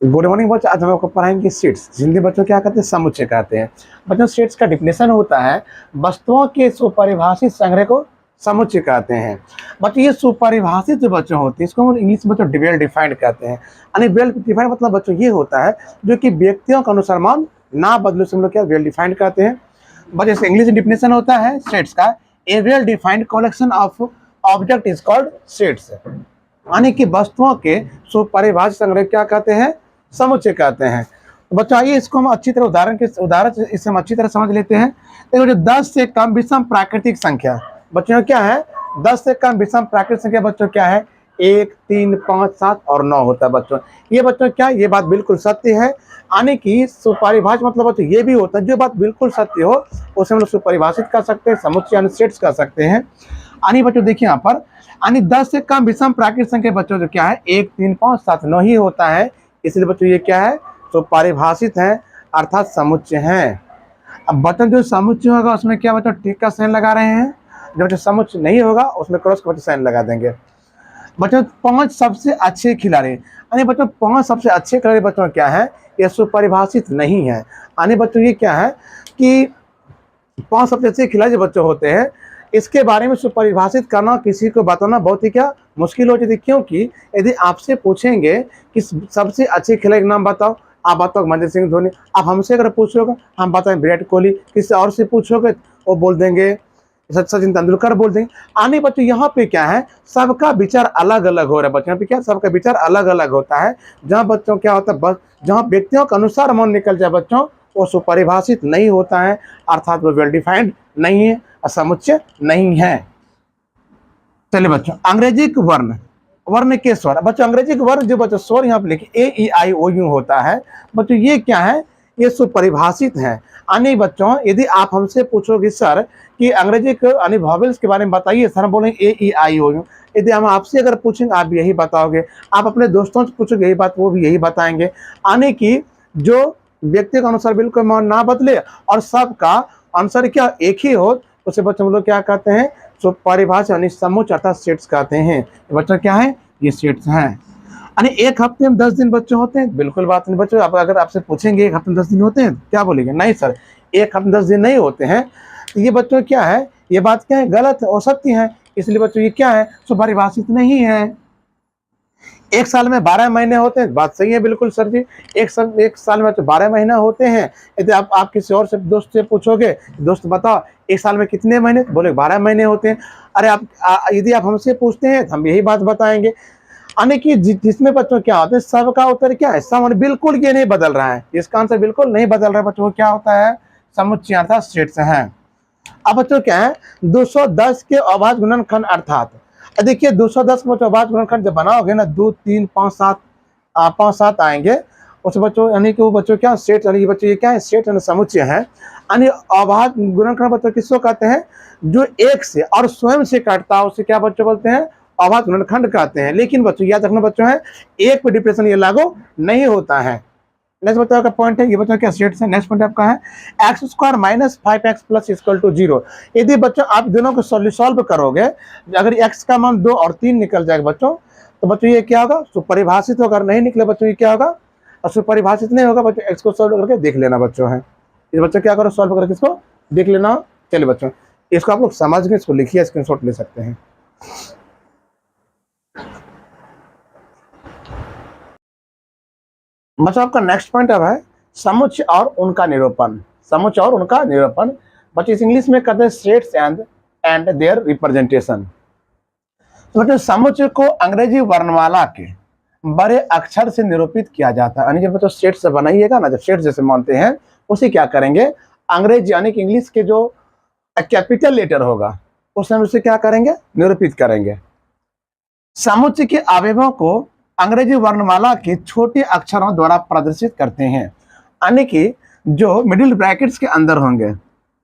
Good morning बच्चों, आज हम आपको पढ़ाएंगे सेट्स। जिनके बच्चों क्या कहते हैं, समुच्चय कहते हैं। बच्चों सेट्स का डिफिनेशन होता है वस्तुओं के सुपरिभाषित संग्रह को समुच्चय कहते हैं। बच्चों ये सुपरिभाषित जो बच्चों होते हैं इसको हम इंग्लिश में बच्चों वेल डिफाइंड कहते हैं। यानी वेल डिफाइंड मतलब बच्चों ये होता है जो कि व्यक्तियों के अनुसार मान ना बदले से हम लोग क्या वेल डिफाइंड कहते हैं। बच्चों इसका इंग्लिश डिफिनेशन होता है सेट्स का, a well defined collection of object is called sets. यानी कि वस्तुओं के सुपरिभाषित संग्रह क्या कहते हैं, समुच्चय कहते हैं। तो बच्चों आइए इसको हम अच्छी तरह उदाहरण से इसे हम अच्छी तरह समझ लेते हैं। देखो जो 10 से कम विषम प्राकृतिक संख्या बच्चों क्या है, 10 से कम विषम प्राकृतिक संख्या बच्चों क्या है, 1, 3, 5, 7 और 9 होता है बच्चों। ये बच्चों क्या, ये बात बिल्कुल सत्य है। यानी कि सुपरिभाषित मतलब बच्चों ये भी होता है जो बात बिल्कुल सत्य हो उसे हम लोग सुपरिभाषित कर सकते हैं, समुच्चय यानी सेट्स कर सकते हैं। यानी बच्चों देखिए यहाँ पर, यानी 10 से कम विषम प्राकृतिक संख्या बच्चों जो क्या है, 1, 3, 5, 7, 9 ही होता है। इसलिए बच्चों ये क्या है, तो परिभाषित है अर्थात समुच्चय है। अब बच्चों जो समुच्चय होगा उसमें क्या बच्चों टिक का साइन लगा रहे हैं, जो बच्चों समुच्चय नहीं होगा उसमें क्रॉस का बच्चों साइन लगा देंगे। बच्चों 5 सबसे अच्छे खिलाड़ी, यानी बच्चों 5 सबसे अच्छे खिलाड़ी बच्चों क्या है, ये सुपरिभाषित नहीं है। यानी बच्चों ये क्या है कि 5 सबसे अच्छे खिलाड़ी जो बच्चों होते हैं इसके बारे में सुपरिभाषित करना किसी को बताना बहुत ही क्या मुश्किल हो जाती है। क्योंकि यदि आपसे पूछेंगे कि सबसे अच्छे खिलाड़ी का नाम बताओ, आप बताओ महेंद्र सिंह धोनी। आप हमसे अगर पूछोगे हम बताएं विराट कोहली, किसी और से पूछोगे वो बोल देंगे सचिन तेंदुलकर बोल देंगे। आने बच्चों यहाँ पे क्या है, सबका विचार अलग अलग हो रहा है बच्चों। यहाँ पे क्या सबका विचार अलग अलग होता है। जहाँ बच्चों क्या होता है, बस जहाँ व्यक्तियों के अनुसार मन निकल जाए बच्चों वो सुपरिभाषित नहीं होता है, अर्थात वो वेल डिफाइंड नहीं है, समुच्चय नहीं है। चलिए बच्चों अंग्रेजी के वर्ण, वर्ण के स्वर बच्चों, अंग्रेजी के वर्ण जो बच्चों स्वर यहाँ पे लिखे ए ई आई ओ यू होता है बच्चों, ये क्या है, ये सुपरिभाषित है। यानी बच्चों यदि आप हमसे पूछोगे सर कि अंग्रेजी के यानी वॉवेल्स के बारे में बताइए, सर हम बोलेंगे ए ई आई ओ यू। यदि हम आपसे अगर पूछेंगे आप भी यही बताओगे, आप अपने दोस्तों से पूछोगे यही बात वो भी यही बताएंगे। यानी कि जो व्यक्ति के अनुसार बिल्कुल मान ना बदले और सबका आंसर क्या एक ही हो, उसे बच्चों हम लोग क्या कहते हैं, सुपरिभाषित यानी समुच्चय अर्थात सेट्स कहते हैं। बच्चों क्या है, ये सेट्स हैं। यानी एक हफ्ते में 10 दिन बच्चों होते हैं, बिल्कुल बात नहीं बच्चों। आप अगर आपसे पूछेंगे एक हफ्ते में 10 दिन होते हैं, क्या बोलेंगे, नहीं सर एक हफ्ते में 10 दिन नहीं होते हैं। तो ये बच्चों क्या है, ये बात क्या है, गलत है, असत्य है। इसलिए बच्चों ये क्या है, सुपरिभाषित नहीं है। एक साल में 12 महीने होते हैं, बात सही है बिल्कुल सर जी। एक साल में तो 12 महीने होते हैं। यदि आप किसी और से दोस्त से पूछोगे, दोस्त बताओ एक साल में कितने महीने, बोले 12 महीने होते हैं। अरे यदि आप हमसे पूछते हैं तो हम यही बात बताएंगे। यानी कि जिसमें बच्चों क्या होता है, सबका उत्तर क्या है, सम, बिल्कुल ये नहीं बदल रहा है, इसका आंसर बिल्कुल नहीं बदल रहा है बच्चों। क्या होता है, समुच्चय अर्थात सेट्स है। अब बच्चों क्या है, 210 के अभाज्य गुणनखंड अर्थात, देखिए 210 में अभाज्य गुणनखंड जब बनाओगे ना, 2, 3, 5, 7 5, 7 आएंगे उस बच्चों, यानी कि वो बच्चों क्या सेट, यानी बच्चों ये क्या है, सेट यानी समुच्चय है। यानी अभाज्य गुणनखंड बच्चों किसको कहते हैं, जो एक से और स्वयं से काटता है उसे क्या बच्चों बोलते हैं, अभाज्य गुणनखंड कहते हैं। लेकिन बच्चों याद रखना बच्चों है, एक पे डिप्रेशन ये लागू नहीं होता है। नेक्स्ट बच्चों का पॉइंट है, ये बच्चों क्या सेट्स है। नेक्स्ट पॉइंट आपका है x square minus 5x plus equal to 0। यदि बच्चों आप दोनों को सॉल्व करोगे, अगर x का मान 2 और 3 निकल जाएगा बच्चों, तो बच्चों ये क्या होगा, सुपरिभाषित होगा। नहीं निकले बच्चों ये क्या होगा, और सुपरिभाषित नहीं होगा बच्चों। x को सॉल्व करके देख लेना बच्चों है, इस बच्चों क्या करो, सॉल्व करके इसको देख लेना। चलिए बच्चों इसको आप लोग समझ गए, इसको लिखिए, स्क्रीनशॉट ले सकते हैं। बच्चों आपका नेक्स्ट पॉइंट अब है समुच्चय और उनका निरूपण। समुच्चय और उनका निरूपण बच्चे इस इंग्लिश में कहते हैं सेट्स एंड देयर रिप्रेजेंटेशन। तो बच्चों समुच्चय को अंग्रेजी वर्णमाला के बड़े अक्षर से निरूपित किया जाता है। यानी जब बच्चों सेट्स बनाइएगा ना, जब सेट्स जैसे मानते हैं उसे क्या करेंगे, अंग्रेजी यानी कि इंग्लिश के जो कैपिटल लेटर होगा उस समय उसे क्या करेंगे, निरूपित करेंगे। समुच्चय के अवयवों को अंग्रेजी वर्णमाला के छोटे अक्षरों द्वारा प्रदर्शित करते हैं। यानी कि जो मिडिल ब्रैकेट्स के अंदर होंगे,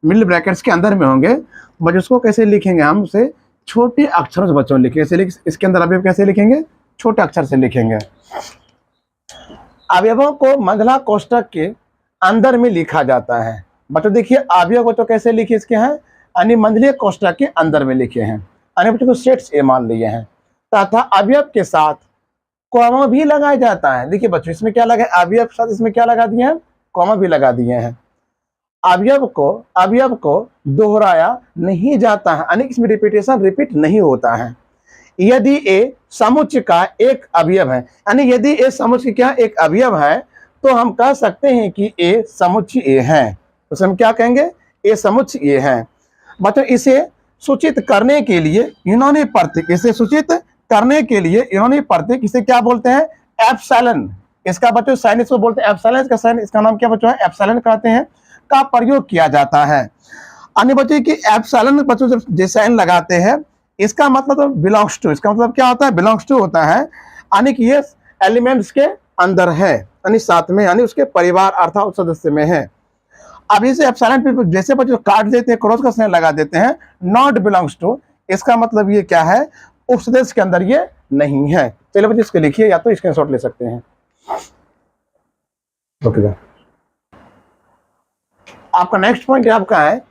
मिडिल ब्रैकेट्स के अंदर में होंगे बच्चों, उसको कैसे लिखेंगे, हम उसे छोटे अक्षरों से बच्चों लिखेंगे। इसके अंदर अवयव कैसे लिखेंगे, छोटे अक्षर से लिखेंगे। अवयवों को मंझला कोष्ठक के अंदर में लिखा जाता है। बच्चों देखिए अवयव बच्चों कैसे लिखे, इसके हैं यानी मंझले कोष्ठक के अंदर में लिखे हैं। यानी बच्चों को सेट्स ए मान लिए हैं, तथा अवयव के साथ कॉमा भी लगाया जाता है। देखिए बच्चों, इसमें क्या लगा है, अवयव के साथ इसमें क्या लगा दिए हैं, कॉमा भी लगा दिए हैं। अवयव को दोहराया नहीं जाता है, यानी इसमें रिपीटेशन रिपीट नहीं होता है। यदि ए समुच्चय का एक अवयव है, यानी यदि ए समुच्चय क्या एक अवयव है, तो हम कह सकते हैं कि ए समुच्चय ए है। तो हम क्या कहेंगे, ए समुच्चय ए है। बच्चों इसे सूचित करने के लिए इन्होंने प्रतीक, इसे सूचित करने के लिए इन्होंने प्रतीक, इसे क्या बोलते हैं, एप्सिलॉन। इसका बच्चों साइन इसको बोलते हैं एप्सिलॉन, इसका साइन, इसका नाम क्या बच्चों है, एप्सिलॉन कहते हैं, का प्रयोग किया जाता है। अन्य बच्चों की एप्सिलॉन बच्चों जब जे साइन लगाते हैं, इसका मतलब तो बिलोंग्स टू, इसका मतलब क्या होता है, बिलोंग्स टू होता है, यानी कि ये एलिमेंट्स के अंदर है, यानी साथ में, यानी उसके परिवार अर्थात सदस्य में है। अब इसे एप्सिलॉन पे जैसे बच्चों काट देते हैं, क्रॉस का साइन लगा देते हैं, नॉट बिलोंग्स टू, इसका मतलब ये क्या है, उस सदस्य के अंदर ये नहीं है। चलिए बच्चों इसको लिखिए, या तो स्क्रीनशॉट ले सकते हैं। ओके, आपका नेक्स्ट पॉइंट आपका है,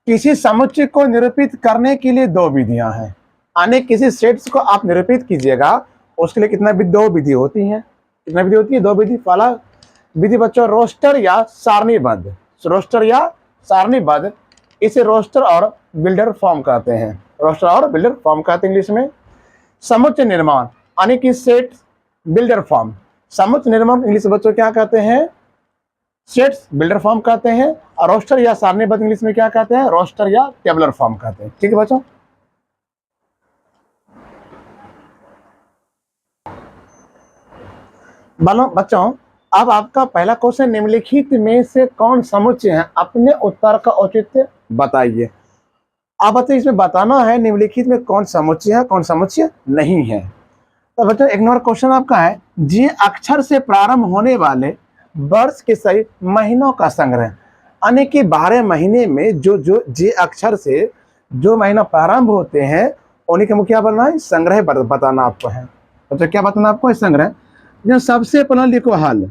किसी समुच्चय को निरूपित करने के लिए दो विधियां हैं। यानी किसी सेट्स को आप निरूपित कीजिएगा, उसके लिए कितना विधि, दो विधि होती हैं। कितना विधि होती है, दो विधि। पहला विधि बच्चों रोस्टर या सारणीबद्ध, रोस्टर या सारणीबद्ध, इसे रोस्टर और बिल्डर फॉर्म कहते हैं, रोस्टर और बिल्डर फॉर्म कहते हैं इंग्लिश में। समुच्चय निर्माण, यानी कि सेट बिल्डर फॉर्म, समुच्चय निर्माण इंग्लिश में बच्चों क्या कहते हैं, सेट्स बिल्डर फॉर्म कहते हैं। और रोस्टर या सारणीबद्ध इंग्लिश में क्या कहते हैं, रोस्टर या टेबुलर फॉर्म कहते हैं। ठीक है बच्चों, बच्चों अब आपका पहला क्वेश्चन, निम्नलिखित में से कौन समुच्चय है, अपने उत्तर का औचित्य बताइए। अब बताइए, इसमें बताना है निम्नलिखित में कौन समुच्चय है, कौन समुच्चय नहीं है। तो बच्चों एक नंबर क्वेश्चन आपका है, जे अक्षर से प्रारंभ होने वाले वर्ष के सही महीनों का संग्रह, यानी कि 12 महीने में जो जो जे अक्षर से जो महीना प्रारंभ होते हैं, उन्हीं का क्या बनना है, संग्रह बताना आपको है। तो क्या बताना आपको है, संग्रह। सबसे पहला लिखो हल,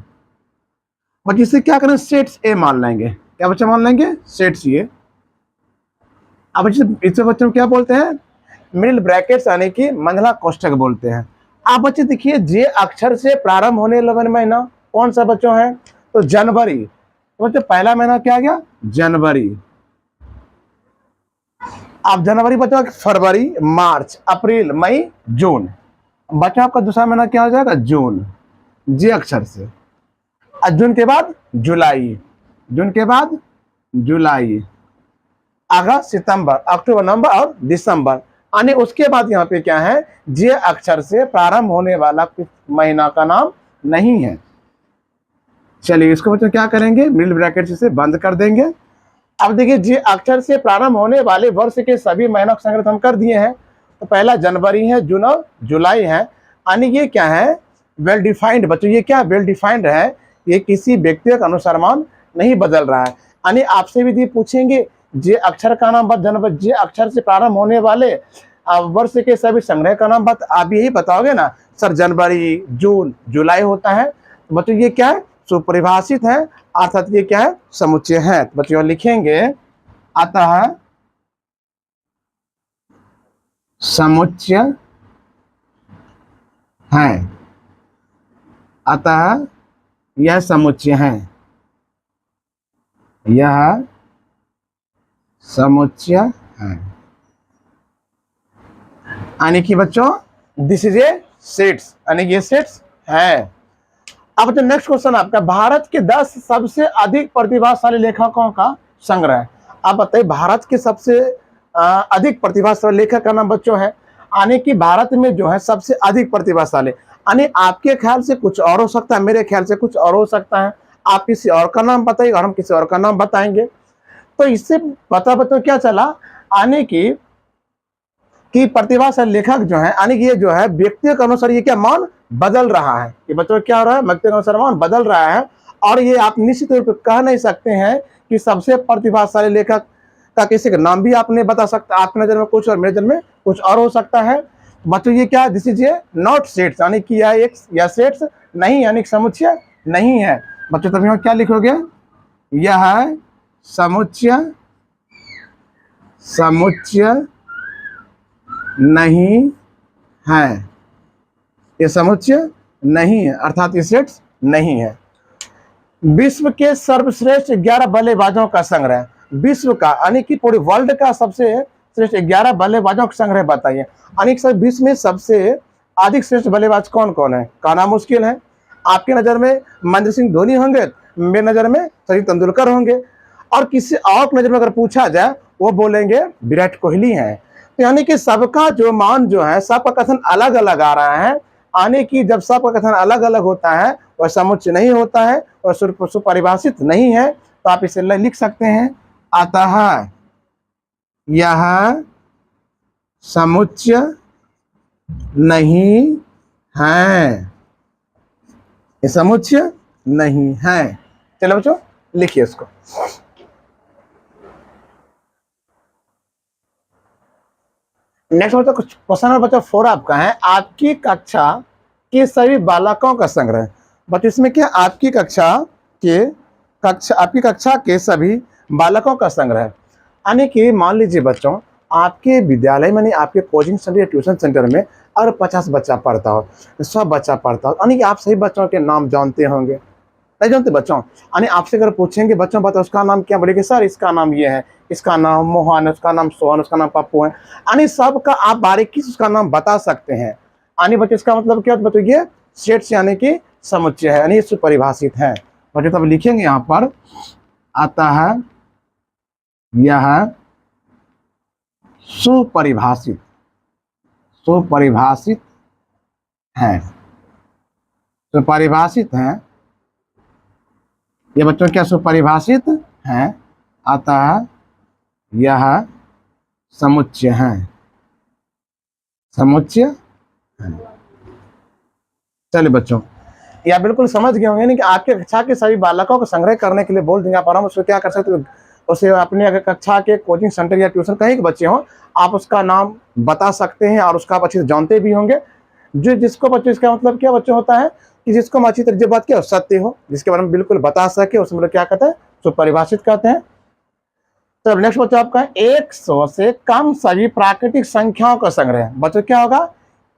और जिससे क्या करें, सेट्स ए मान लेंगे। क्या बच्चे मान लेंगे, सेट्स ए। अब इसे बच्चों क्या बोलते हैं, मिडिल ब्रैकेट्स, यानी कि मंझला कोष्ठक बोलते हैं। आप बच्चे देखिए, जे अक्षर से प्रारंभ होने वाला महीना कौन सा बच्चों है, तो जनवरी। तो बच्चों पहला महीना क्या गया, जनवरी। अब जनवरी बच्चों, फरवरी, मार्च, अप्रैल, मई, जून। बच्चों आपका दूसरा महीना क्या हो जाएगा, जून, जे अक्षर से। जून के बाद जुलाई, जून के बाद जुलाई, अगस्त, सितंबर, अक्टूबर, नवंबर और दिसंबर। यानी उसके बाद यहाँ पे क्या है, जे अक्षर से प्रारंभ होने वाला कुछ महीना का नाम नहीं है। चलिए इसको बच्चों क्या करेंगे, मिडिल ब्रैकेट से बंद कर देंगे। अब देखिए, जे अक्षर से प्रारंभ होने वाले वर्ष के सभी महीनों का संग्रह हम कर दिए हैं। तो पहला जनवरी है, जून और जुलाई है, यानी ये क्या है, वेल डिफाइंड बच्चों, ये क्या वेल डिफाइंड है, ये किसी व्यक्तिगत अनुसरमान नहीं बदल रहा है। यानी आपसे भी पूछेंगे जे अक्षर का नाम बता, जनवरी, जे अक्षर से प्रारंभ होने वाले वर्ष के सभी संग्रह का नाम बता, आप यही बताओगे ना सर, जनवरी, जून, जुलाई होता है। तो बच्चों ये क्या है, सुपरिभाषित है, अर्थात ये क्या है, समुच्चय है। तो बच्चों लिखेंगे, अतः समुच्चय है, अतः यह समुच्चय है, यह समुच्चय है। यानी कि बच्चों दिस इज ए सेट्स, यानी ये सेट्स है। अब तो नेक्स्ट क्वेश्चन आपका, भारत के 10 सबसे अधिक प्रतिभाशाली लेखकों का संग्रह। आप बताइए, भारत के सबसे अधिक प्रतिभाशाली लेखक का नाम बच्चों है, यानी कि भारत में जो है सबसे अधिक प्रतिभाशाली, यानी आपके ख्याल से कुछ और हो सकता है, मेरे ख्याल से कुछ और हो सकता है। आप किसी और का नाम बताइए और हम किसी और का नाम बताएंगे। तो इससे पता क्या चला, यानी कि प्रतिभाशाली लेखक जो है, यानी कि ये जो है व्यक्ति के अनुसार ये क्या मान बदल रहा है, ये बच्चों क्या हो रहा है, व्यक्ति के अनुसार मान बदल रहा है। और ये आप निश्चित रूप से कह नहीं सकते हैं कि सबसे प्रतिभाशाली लेखक का किसी का नाम भी आप नहीं बता सकते, आपकी नजर में कुछ और मेरी नजर में कुछ और हो सकता है। बच्चों ये क्या, this is a not sets, यानी कि यह सेट्स नहीं, यानी समुच्चय नहीं है। बच्चों तभी क्या लिखोगे, यह समुच्चय नहीं है, ये समुच्चय नहीं है, अर्थात ये सेट्स नहीं है। विश्व के सर्वश्रेष्ठ 11 बल्लेबाजों का संग्रह, विश्व का यानी कि पूरे वर्ल्ड का सबसे श्रेष्ठ 11 बल्लेबाजों का संग्रह बताइए। यानी कि विश्व में सबसे अधिक श्रेष्ठ बल्लेबाज कौन कौन है? कहना मुश्किल है। आपकी नजर में महेंद्र सिंह धोनी होंगे, मेरी नजर में सचिन तेंदुलकर होंगे, और किसी और की नजर में अगर पूछा जाए वो बोलेंगे विराट कोहली हैं। तो यानी कि सबका जो मान जो है, सबका कथन अलग अलग आ रहा है। यानी कि जब सबका कथन अलग अलग होता है वह समुच्चय नहीं होता है और सुपरिभाषित नहीं है। तो आप इसे लिख सकते हैं, अतः यह समुच्चय नहीं है, ये समुच्चय नहीं है। चलो बच्चों लिखिए इसको। नेक्स्ट बच्चों कुछ क्वेश्चन नंबर बच्चों 4 आपका है, आपकी कक्षा के सभी बालकों का संग्रह। बच्चों इसमें क्या, आपकी कक्षा के सभी बालकों का संग्रह। यानी कि मान लीजिए बच्चों, आपके विद्यालय में, आपके कोचिंग सेंटर या ट्यूशन सेंटर में अगर 50 बच्चा पढ़ता हो, 100 बच्चा पढ़ता हो, यानी कि आप सही बच्चों के नाम जानते होंगे, नहीं जानते बच्चों? यानी आपसे अगर पूछेंगे बच्चों बताओ उसका नाम क्या, बोलेंगे सर इसका नाम ये है, इसका नाम मोहन है, उसका नाम सोहन, उसका नाम पप्पू है। यानी सबका आप बारीकी से उसका नाम बता सकते हैं। यानी बच्चों इसका मतलब क्या बच्चों, ये सेट्स यानी कि समुच्चय है, यानी ये सुपरिभाषित है। बच्चों तब लिखेंगे यहाँ पर, अतः यह सुपरिभाषित है, सुपरिभाषित है। ये बच्चों क्या सुपरिभाषित है, अतः यह समुच्चय है, समुच्चय है। चलिए बच्चों, ये आप बिल्कुल समझ गए होंगे। नहीं कि आपके कक्षा के सभी बालकों को संग्रह करने के लिए बोल देंगे आप, उसको क्या कर सकते हो, उसे अपने अगर कक्षा के कोचिंग सेंटर या ट्यूशन कहीं के बच्चे हों, आप उसका नाम बता सकते हैं और उसका आप अच्छे से जानते भी होंगे। जो जिसको बच्चों, इसका मतलब क्या बच्चों होता है कि जिसको अच्छी तरह जो बात क्या सत्य हो, जिसके बारे में बिल्कुल बता सके, उसमें लोग क्या कहते हैं, सुपरिभाषित कहते हैं। तो अब नेक्स्ट बच्चों आपका 100 से कम सभी प्राकृतिक संख्याओं का संग्रह। बच्चों क्या होगा,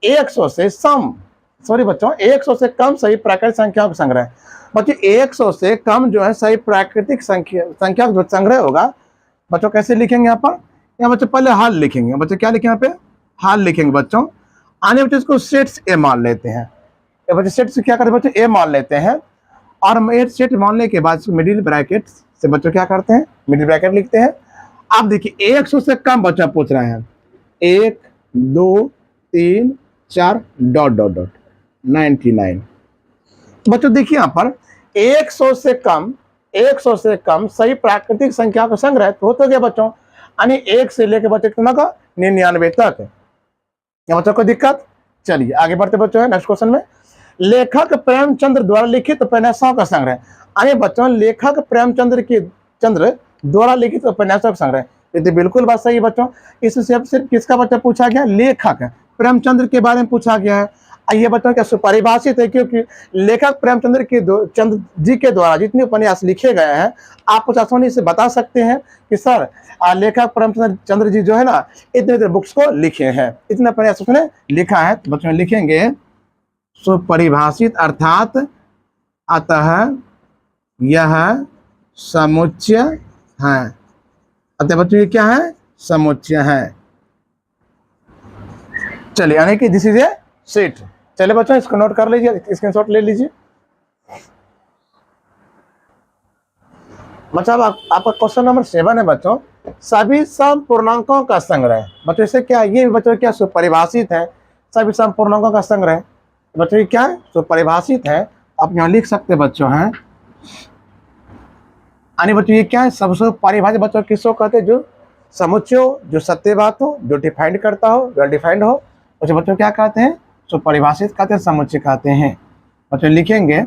100 से बच्चों 100 से कम सभी प्राकृतिक संख्याओं का संग्रह। बच्चों 100 से कम जो है सही प्राकृतिक संख्या का जो संग्रह होगा, बच्चों कैसे लिखेंगे यहाँ पर, यहाँ बच्चों पहले हाल लिखेंगे। बच्चों क्या लिखेंगे, यहाँ पे हाल लिखेंगे बच्चों। आने बच्चों इसको सेट्स ए मान लेते हैं। बच्चों सेट से क्या करते हैं बच्चों, ए मान लेते हैं, और सेट मानने के बाद मिडिल ब्रैकेट से बच्चों क्या करते हैं, मिडिल ब्रैकेट लिखते हैं। आप देखिए 100 से कम बच्चा पूछ रहे हैं, 1 2 3 4 ... 99। बच्चों देखिए यहाँ पर 100 से कम सही प्राकृतिक संख्या का संग्रह तो होता गया बच्चों, यानी 1 से लेकर बच्चों कितना का 99 तक। क्या बच्चों को दिक्कत? चलिए आगे बढ़ते बच्चों है नेक्स्ट क्वेश्चन में, लेखक प्रेमचंद्र द्वारा लिखित उपन्यासों का संग्रह। यानी बच्चों लेखक प्रेमचंद्र द्वारा लिखित उपन्यासों का संग्रह। ये बिल्कुल बात सही है बच्चों। इससे सिर्फ किसका बच्चा पूछा गया, लेखक प्रेमचंद्र के बारे में पूछा गया है। ये बच्चों क्या सुपरिभाषित है, क्योंकि लेखक प्रेमचंद्र चंद्र जी के द्वारा जितने उपन्यास लिखे गए हैं, आप कुछ आसानी से बता सकते हैं कि सर लेखक प्रेमचंद्र जी जो है ना इतने बुक्स को लिखे हैं, इतने उपन्यास उसने लिखा है। तो बच्चों लिखेंगे सुपरिभाषित अर्थात अतः यह समुच्चय है। अतः बच्चों ये क्या है, समुच्चय है। चलिए यानी कि दिस इज ए सेट। चलिए बच्चों इसको नोट कर लीजिए, स्क्रीनशॉट ले लीजिए। बच्चों आपका क्वेश्चन नंबर 7 है बच्चों, सभी समपूर्णांकों का संग्रह। बच्चों इसे क्या, ये बच्चों क्या सुपरिभाषित है, सभी समपूर्णांकों का संग्रह। बच्चों ये क्या है, सुपरिभाषित है। आप यहाँ लिख सकते बच्चों हैं, यानी बच्चों ये क्या है, सबसे परिभाषित बच्चों किसको कहते हैं, जो समुच्चय हो, जो सत्य बात हो, जो डिफाइंड करता हो, वेल डिफाइंड हो, उसे बच्चों क्या कहते हैं, सुपरिभाषित कहते हैं, समुच्चय कहते हैं। बच्चों लिखेंगे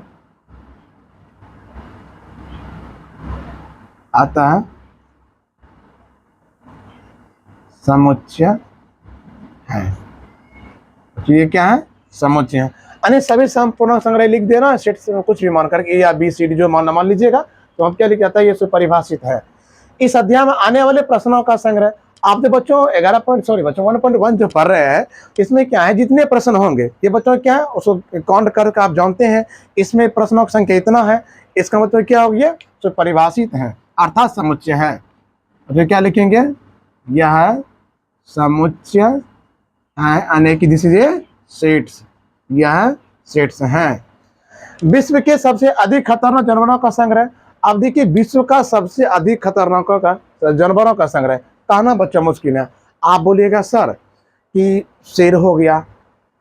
अतः समुच्चय है। तो ये क्या है, समुच्चय है। यानी सभी संपूर्ण संग्रह लिख देना, सेट से कुछ भी मान करके, या बी सी डी जो मान लीजिएगा, तो हम क्या लिख जाता है, ये सुपरिभाषित है। इस अध्याय में आने वाले प्रश्नों का संग्रह। आप जो बच्चों 11 पॉइंट सॉरी बच्चों 1.1 जो पढ़ रहे हैं, इसमें क्या है, जितने प्रश्न होंगे ये बच्चों क्या है उसको काउंट करके आप जानते हैं, इसमें प्रश्नों की संख्या इतना है, इसका मतलब क्या हो गया, जो परिभाषित है अर्थात समुच्चय है। तो क्या लिखेंगे, यह समुच्चय है, अनेक दिस इज ए सेट्स, यह सेट्स हैं। विश्व के सबसे अधिक खतरनाक जानवरों का संग्रह। अब देखिए विश्व का सबसे अधिक खतरनाक का जानवरों का संग्रह कहना बच्चा मुश्किल है। आप बोलिएगा सर कि शेर हो गया,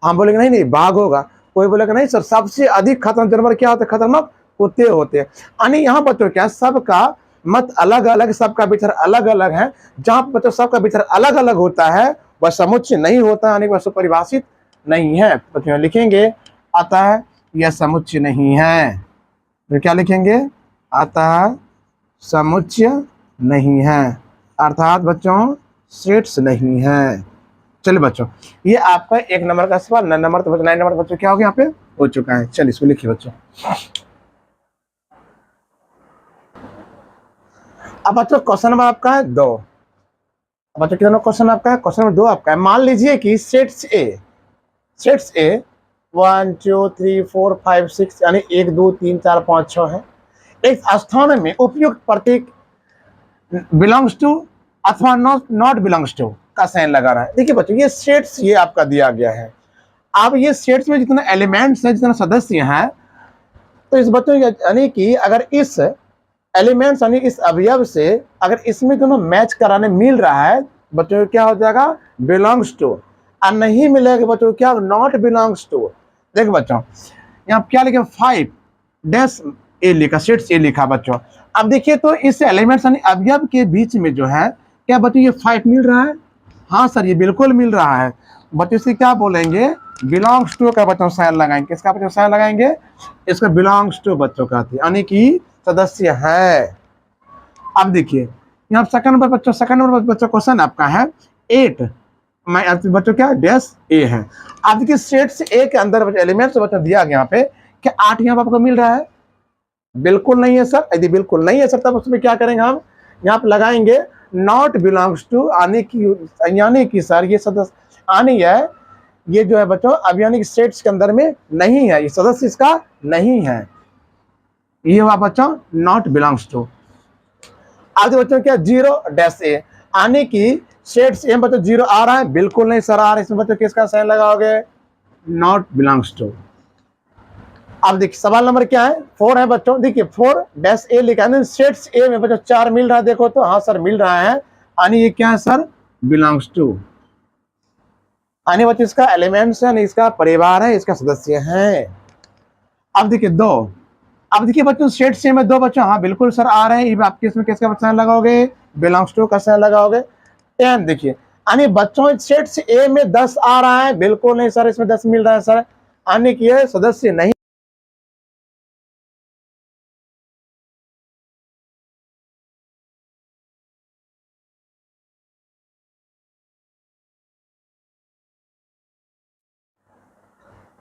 हम बोलेंगे नहीं नहीं बाघ होगा, कोई बोलेगा नहीं सर सबसे अधिक खतरनाक जानवर क्या होता है, खतरनाक कुत्ते होते हैं। यानी यहाँ बच्चों क्या सबका मत अलग अलग, सबका विचार अलग अलग है। जहाँ बच्चों सबका विचार अलग अलग होता है वह समुच्चय नहीं होता, यानी वह सुपरिभाषित नहीं है। बच्चों लिखेंगे अतः यह समुच्चय नहीं है। तो क्या लिखेंगे, अतः समुच्चय नहीं है, अर्थात बच्चों सेट्स नहीं है। चलिए बच्चों ये आपका 1 नंबर का सवाल, 9 नंबर तो 9 नंबर बच्चों क्या हो गया यहाँ पे हो चुका है। चलिए इसको लिखिए बच्चों। अब बच्चों क्वेश्चन नंबर आपका है 2। बच्चों कितना क्वेश्चन आपका है, क्वेश्चन नंबर 2 आपका है। मान लीजिए कि सेट्स ए 1 2 3 4 5 6 यानी 1 2 3 4 5 6 है। एक स्थान में उपयुक्त प्रतीक बिलोंग्स टू अथवा नॉट बिलोंग्स टू का साइन लगा रहा है। देखिए बच्चों ये सेट्स ये आपका दिया गया है। अब ये सेट्स में जितना एलिमेंट्स है, जितना सदस्य हैं, तो इस बच्चों यानी कि अगर इस एलिमेंट्स यानी इस अवयव से अगर इसमें दोनों मैच कराने मिल रहा है बच्चों क्या हो जाएगा, बिलोंग्स टू। और नहीं मिलेगा बच्चों क्या, नॉट बिलोंग्स टू। देखो बच्चों यहाँ क्या लिखा 5 डैश ए लिखा, सेट्स ए लिखा बच्चों। अब देखिए तो इस एलिमेंट्स यानी अवयव के बीच में जो है क्या बच्चों ये 5 मिल रहा है, हाँ सर ये बिल्कुल मिल रहा है। बच्चों से क्या बोलेंगे, बिलोंग्स टू का बच्चों साइन लगाएंगे, किसका बच्चों साइन लगाएंगे, इसका बिलोंग्स टू बच्चों का यानी कि सदस्य है। अब देखिए यहाँ सेकंड नंबर बच्चों क्वेश्चन आपका है 8 बच्चों क्या डैश ए है। अब देखिए सेट्स ए के अंदर एलिमेंट्स बच्चों दिया गया यहाँ पे, क्या 8 यहाँ पर आपको मिल रहा है, बिल्कुल नहीं है सर। यदि बिल्कुल नहीं है सर तब उसमें क्या करेंगे, हम यहाँ पे लगाएंगे नॉट बिलोंग्स टू, यानी कि सर ये सदस्य आनी है, ये जो है बच्चों अब यानी कि सेट्स के अंदर में नहीं है, ये सदस्य इसका नहीं है, ये हुआ बच्चों नॉट बिलोंग्स टू। आगे बच्चों क्या 0 डैश ए, यानी कि सेट्स ए बच्चों 0 आ रहा है, बिल्कुल नहीं सर आ रहा है, इसमें बच्चों किसका साइन लगाओगे, नॉट बिलोंग्स टू। अब देखिए सवाल नंबर क्या है 4 है बच्चों। देखिए 4 डैश ए लिखा है, सेट्स ए में बच्चों 4 मिल रहा है, देखो तो हाँ सर मिल रहा है, यानी ये क्या है सर बिलोंग्स टू, यानी बच्चों इसका एलिमेंट्स है, इसका परिवार है, इसका सदस्य है। अब देखिए 2, अब देखिए बच्चों सेट्स ए में 2 बच्चों हाँ बिल्कुल सर आ रहे हैं, आपके इसमें किसका साइन लगाओगे, बिलोंग्स टू का साइन लगाओगे। 10 देखिए यानी बच्चों सेट्स ए में 10 आ रहा है, बिल्कुल नहीं सर इसमें 10 मिल रहा है सर, यानी कि ये सदस्य नहीं।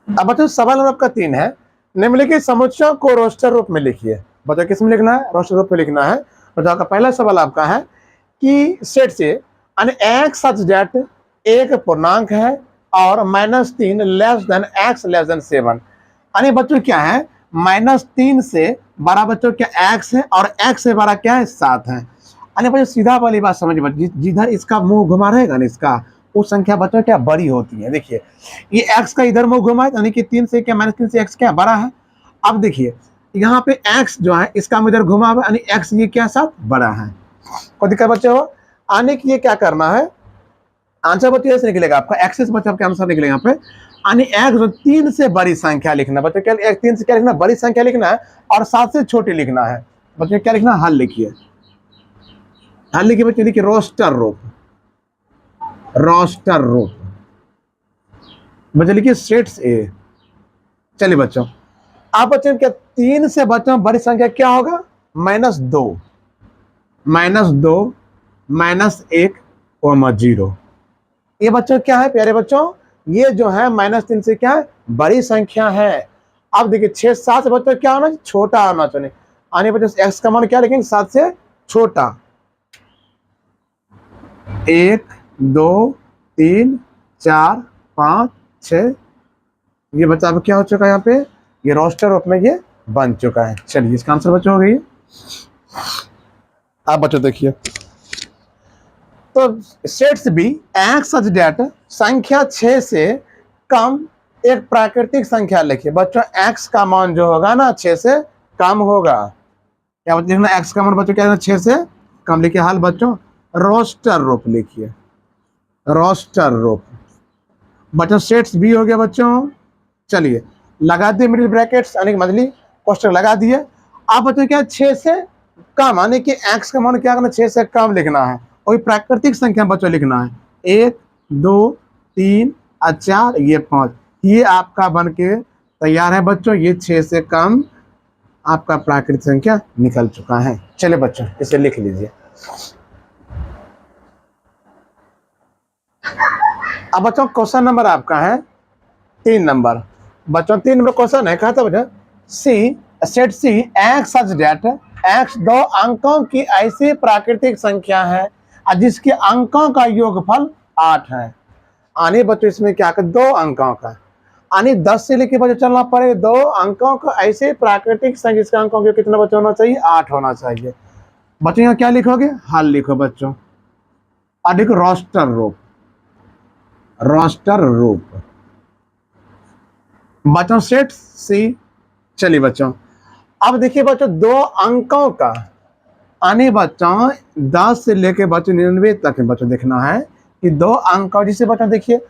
अब बच्चों सवाल नंबर आपका 3 है, निम्नलिखित समुच्चयों को रोस्टर रूप में लिखिए। बच्चों किस में लिखना है, रोस्टर रूप में लिखना है। बच्चों का पहला सवाल आपका है कि सेट से यानी एक्स सच दैट एक पूर्णांक है और -3 less than x less than 7, यानी बच्चों क्या है -3 से बड़ा बच्चों क्या एक्स है और एक्स से बड़ा क्या है 7 है। यानी बच्चों सीधा वाली बात समझ बच्चों, जिधर इसका मुंह घुमा रहेगा ना इसका वो संख्या बच्चों क्या बड़ी होती है। देखिए ये x का इधर मुंह घुमा है यानी कि 3 से क्या -3 से x क्या बड़ा है। अब देखिए यहाँ पे x जो है इसका इधर घुमा हुआ यानी x ये क्या साथ बड़ा है। कोई दिक्कत बच्चे हो, आने के लिए क्या करना है, आंसर बच्चे ऐसे निकलेगा आपका एक्सेस बच्चा आपका आंसर निकलेगा यहाँ पे, यानी x जो 3 से बड़ी संख्या लिखना बच्चों क्या 3 से क्या लिखना बड़ी संख्या लिखना है और 7 से छोटी लिखना है। बच्चों क्या लिखना हल लिखिए, हल लिखिए बच्चे, लिखिए रोस्टर रूप, रोस्टर रूप बच्चों लिखिए सेट्स ए। चलिए बच्चों आप बच्चों क्या 3 से बच्चों बड़ी संख्या क्या होगा -2 -1 0। ये बच्चों क्या है प्यारे बच्चों, ये जो है -3 से क्या है बड़ी संख्या है। अब देखिए 6 7 से बच्चों क्या होना छोटा होना चाहिए, आने बच्चों एक्स का मान क्या लिखेंगे 7 से छोटा, 1 2 3 4 5 6, ये बच्चा अब क्या हो चुका है यहाँ पे, ये रोस्टर रूप में ये बन चुका है। चलिए इसका आंसर बच्चों हो गई। आप बच्चों देखिए, तो sets B x such that संख्या 6 से कम एक प्राकृतिक संख्या लिखिए। बच्चों एक्स का मान जो होगा ना 6 से कम होगा। क्या लिखना, एक्स का मान बच्चों क्या, 6 से कम लिखिए। हाल बच्चों रोस्टर रूप लिखिए, रोस्टर रूप। बच्चों सेट्स बी हो गया बच्चों। चलिए लगा दिए मिडिल ब्रैकेट्स यानी मछली कोष्टक लगा दिए। अब बच्चों क्या 6 से कम यानी कि एक्स का मान क्या करना, 6 से कम लिखना है और प्राकृतिक संख्या बच्चों लिखना है 1 2 3 और 4 ये 5। ये आपका बन के तैयार है बच्चों। ये 6 से कम आपका प्राकृतिक संख्या निकल चुका है। चलिए बच्चों इसे लिख लीजिए। अब बच्चों क्वेश्चन नंबर आपका है 3 नंबर। बच्चों 3 नंबर क्वेश्चन है, कहा था बच्चों C set C x such that x 2 अंकों की ऐसी प्राकृतिक संख्या है जिसके अंकों का योगफल 8 है। आने बच्चों इसमें क्या कर 2 अंकों का यानी 10 से लेके बच्चों चलना पड़ेगा। 2 अंकों का ऐसे प्राकृतिक संख्या जिसका अंकों का कितना बच्चों होना चाहिए, 8 होना चाहिए। बच्चों यहाँ क्या लिखोगे, हल लिखो बच्चों। और देखो रोस्टर रूप, रोस्टर रूप बच्चों सेट सी। चलिए बच्चों अब देखिए बच्चों 2 अंकों का आने बच्चों 10 से लेके बच्चों 99 तक बच्चों देखना है कि 2 अंक, जिसे बच्चों देखिए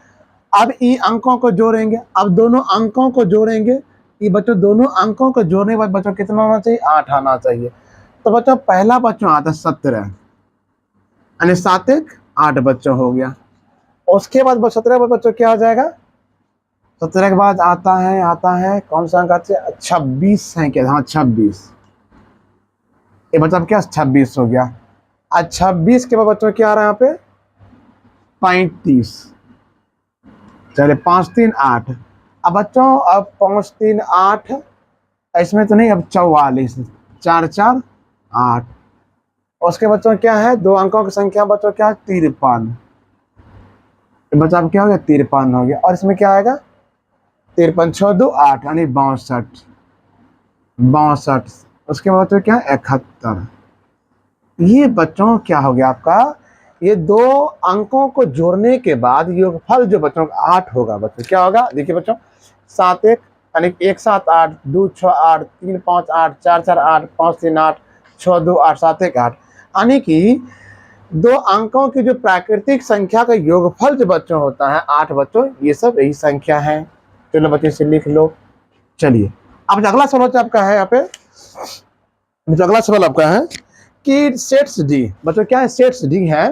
अब ई अंकों को जोड़ेंगे। अब दोनों अंकों को जोड़ेंगे, ये बच्चों दोनों अंकों को जोड़ने के बाद बच्चों कितना होना चाहिए, 8 आना चाहिए। तो बच्चों पहला बच्चों आता है 17 यानी 7 1 8 बच्चों हो गया। उसके बाद 17 बच्चों क्या हो जाएगा, 17 के बाद आता है कौन सा अंक आता है, 26 है क्या, हाँ 26। ये बच्चा क्या 26 हो गया। आज 26 के बाद बच्चों क्या आ रहा है यहाँ पे 35। चले 5 3 8। अब बच्चों अब 5 3 8 इसमें तो नहीं, अब 44 4 4 8। उसके बच्चों क्या है 2 अंकों की संख्या बच्चों क्या है 53। बच्चा अब क्या हो गया 53 हो गया। और इसमें क्या आएगा 53 6 2 8 यानी 62 62। उसके बाद बच्चों क्या 71। ये बच्चों क्या हो गया आपका, ये 2 अंकों को जोड़ने के बाद योगफल जो बच्चों का 8 होगा। बच्चों क्या होगा देखिए बच्चों 7 1 यानी 1 7 8 2 6 8 3 5 8 4 4 8 5 3 8 6 2 8 7 1 8 यानी कि 2 अंकों की जो प्राकृतिक संख्या का योगफल जो बच्चों होता है 8 बच्चों, ये सब यही संख्या है। चलो बच्चों से लिख लो। चलिए अब अगला सवाल आपका है यहाँ पे, अगला सवाल आपका है कि सेट्स डी। बच्चों क्या है सेट्स डी है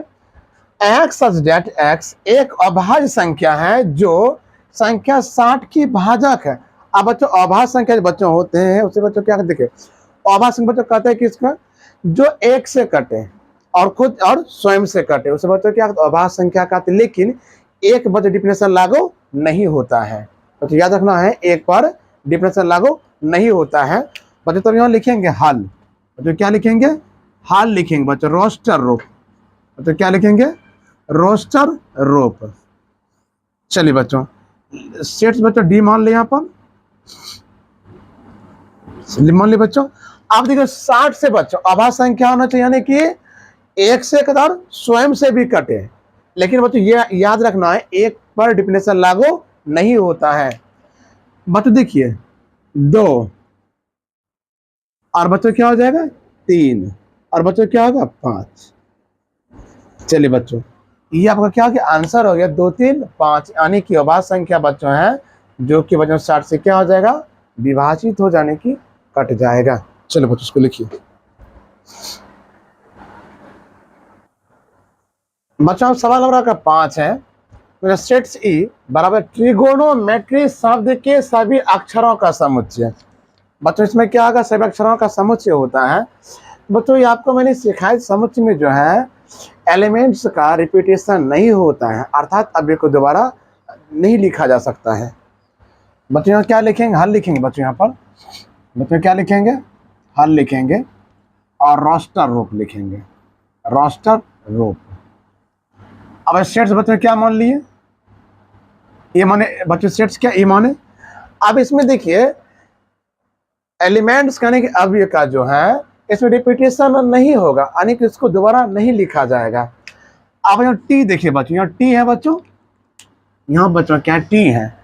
एक्स सच दैट एक्स एक अभाज्य संख्या है जो संख्या 60 की भाजक है। अब बच्चों अभाज्य संख्या जो बच्चों होते हैं उसे बच्चों क्या देखिए अभाज्य संख्या बच्चों कहते हैं किसका, जो 1 से कटे और खुद और स्वयं से कटे उसे बच्चों क्या अभाज्य संख्या कहते हैं। लेकिन एक बच्चों डिफिनेशन लागू नहीं होता है, तो याद रखना है एक पर डिफिनेशन लागू नहीं होता है बच्चों। तो यहाँ लिखेंगे हल, बच्चों क्या लिखेंगे हल लिखेंगे बच्चों रोस्टर रूप। बच्चों क्या लिखेंगे रोस्टर रूप। चलिए बच्चों सेट्स बच्चों डी मान ले यहाँ पर, मान ले बच्चों। आप देखिए 60 से बच्चों अभाज्य संख्या होना चाहिए यानी कि 1 से कटे स्वयं से भी कटे। लेकिन बच्चों ये याद रखना है एक पर डिफिनेशन लागू नहीं होता है। बच्चों देखिए 2 और बच्चों क्या हो जाएगा 3 और बच्चों क्या होगा 5। चलिए बच्चों ये आपका क्या हो गया आंसर हो गया 2 3 5 यानी कि अभाज्य संख्या बच्चों है जो कि बच्चों 60 से क्या हो जाएगा विभाजित हो जाने की कट जाएगा। चलो बच्चों इसको लिखिए। बच्चों सवाल नंबर आपका 5 है सेट्स ई बराबर ट्रिगोनोमेट्री शब्द के सभी अक्षरों का समुच्चय। बच्चों इसमें क्या होगा सभी अक्षरों का समुच्चय होता है। बच्चों ये आपको मैंने सिखाया समुच्चय में जो है एलिमेंट्स का रिपीटेशन नहीं होता है, अर्थात अब को दोबारा नहीं लिखा जा सकता है। बच्चों यहाँ क्या लिखेंगे हल लिखेंगे। बच्चों यहाँ पर बच्चों क्या लिखेंगे हल लिखेंगे और रोस्टर रूप लिखेंगे, रोस्टर रूप। अब सेट्स बच्चों क्या मान लिए, ये माने बच्चों सेट्स क्या ए माने। अब इसमें देखिए एलिमेंट्स कहने के अवयव का जो है इसमें रिपीटेशन नहीं होगा, यानी कि इसको दोबारा नहीं लिखा जाएगा। अब यहाँ टी देखिए बच्चों, यहाँ टी है बच्चों, यहाँ बच्चों क्या टी है,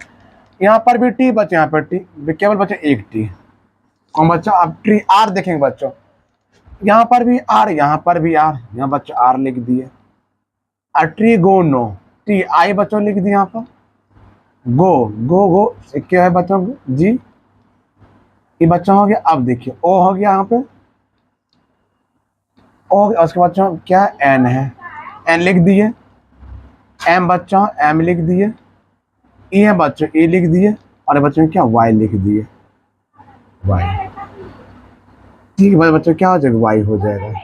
यहाँ पर भी टी बच्चों, यहाँ पर टी, केवल बच्चों एक टी कौन बच्चों। अब ट्री आर देखेंगे बच्चों, यहाँ पर भी आर, यहाँ पर भी आर, यहाँ बच्चों आर लिख दिए। और ट्रीगोनो टी आई बच्चों लिख दिए यहाँ पर। गो गो गो क्या है बच्चों जी, ये बच्चों हो गया। अब देखिए ओ हो गया यहाँ पे, ओ उसके बच्चों क्या एन है, एन लिख दिए। एम बच्चों एम लिख दिए। ई है बच्चों ए लिख दिए, और बच्चों क्या वाई लिख दिए, वाई। ठीक है बच्चों क्या हो जाएगा, वाई हो जाएगा।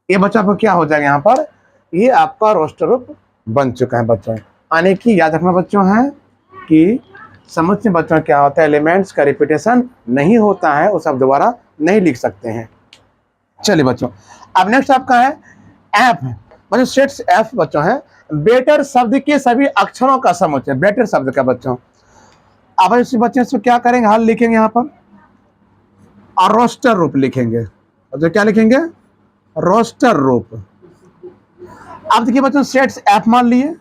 ये बच्चों आपको क्या हो जाएगा यहाँ पर, ये आपका रोस्टर रूप बन चुका है बच्चों। यानी कि याद रखना बच्चों है कि समुच्चय बच्चों क्या होता है, एलिमेंट्स का रिपीटेशन नहीं होता है, उस आप दोबारा नहीं लिख सकते हैं। चलिए बच्चों अब नेक्स्ट आपका है एफ बच्चों, सेट्स एफ बच्चों है बेटर शब्द के सभी अक्षरों का समुच्चय, बेटर शब्द का बच्चों। अब इस बच्चे इसको क्या करेंगे, हल लिखेंगे यहाँ पर और रोस्टर रूप लिखेंगे, तो क्या लिखेंगे, रोस्टर रूप। अब देखिए बच्चों सेट्स एफ मान लिए,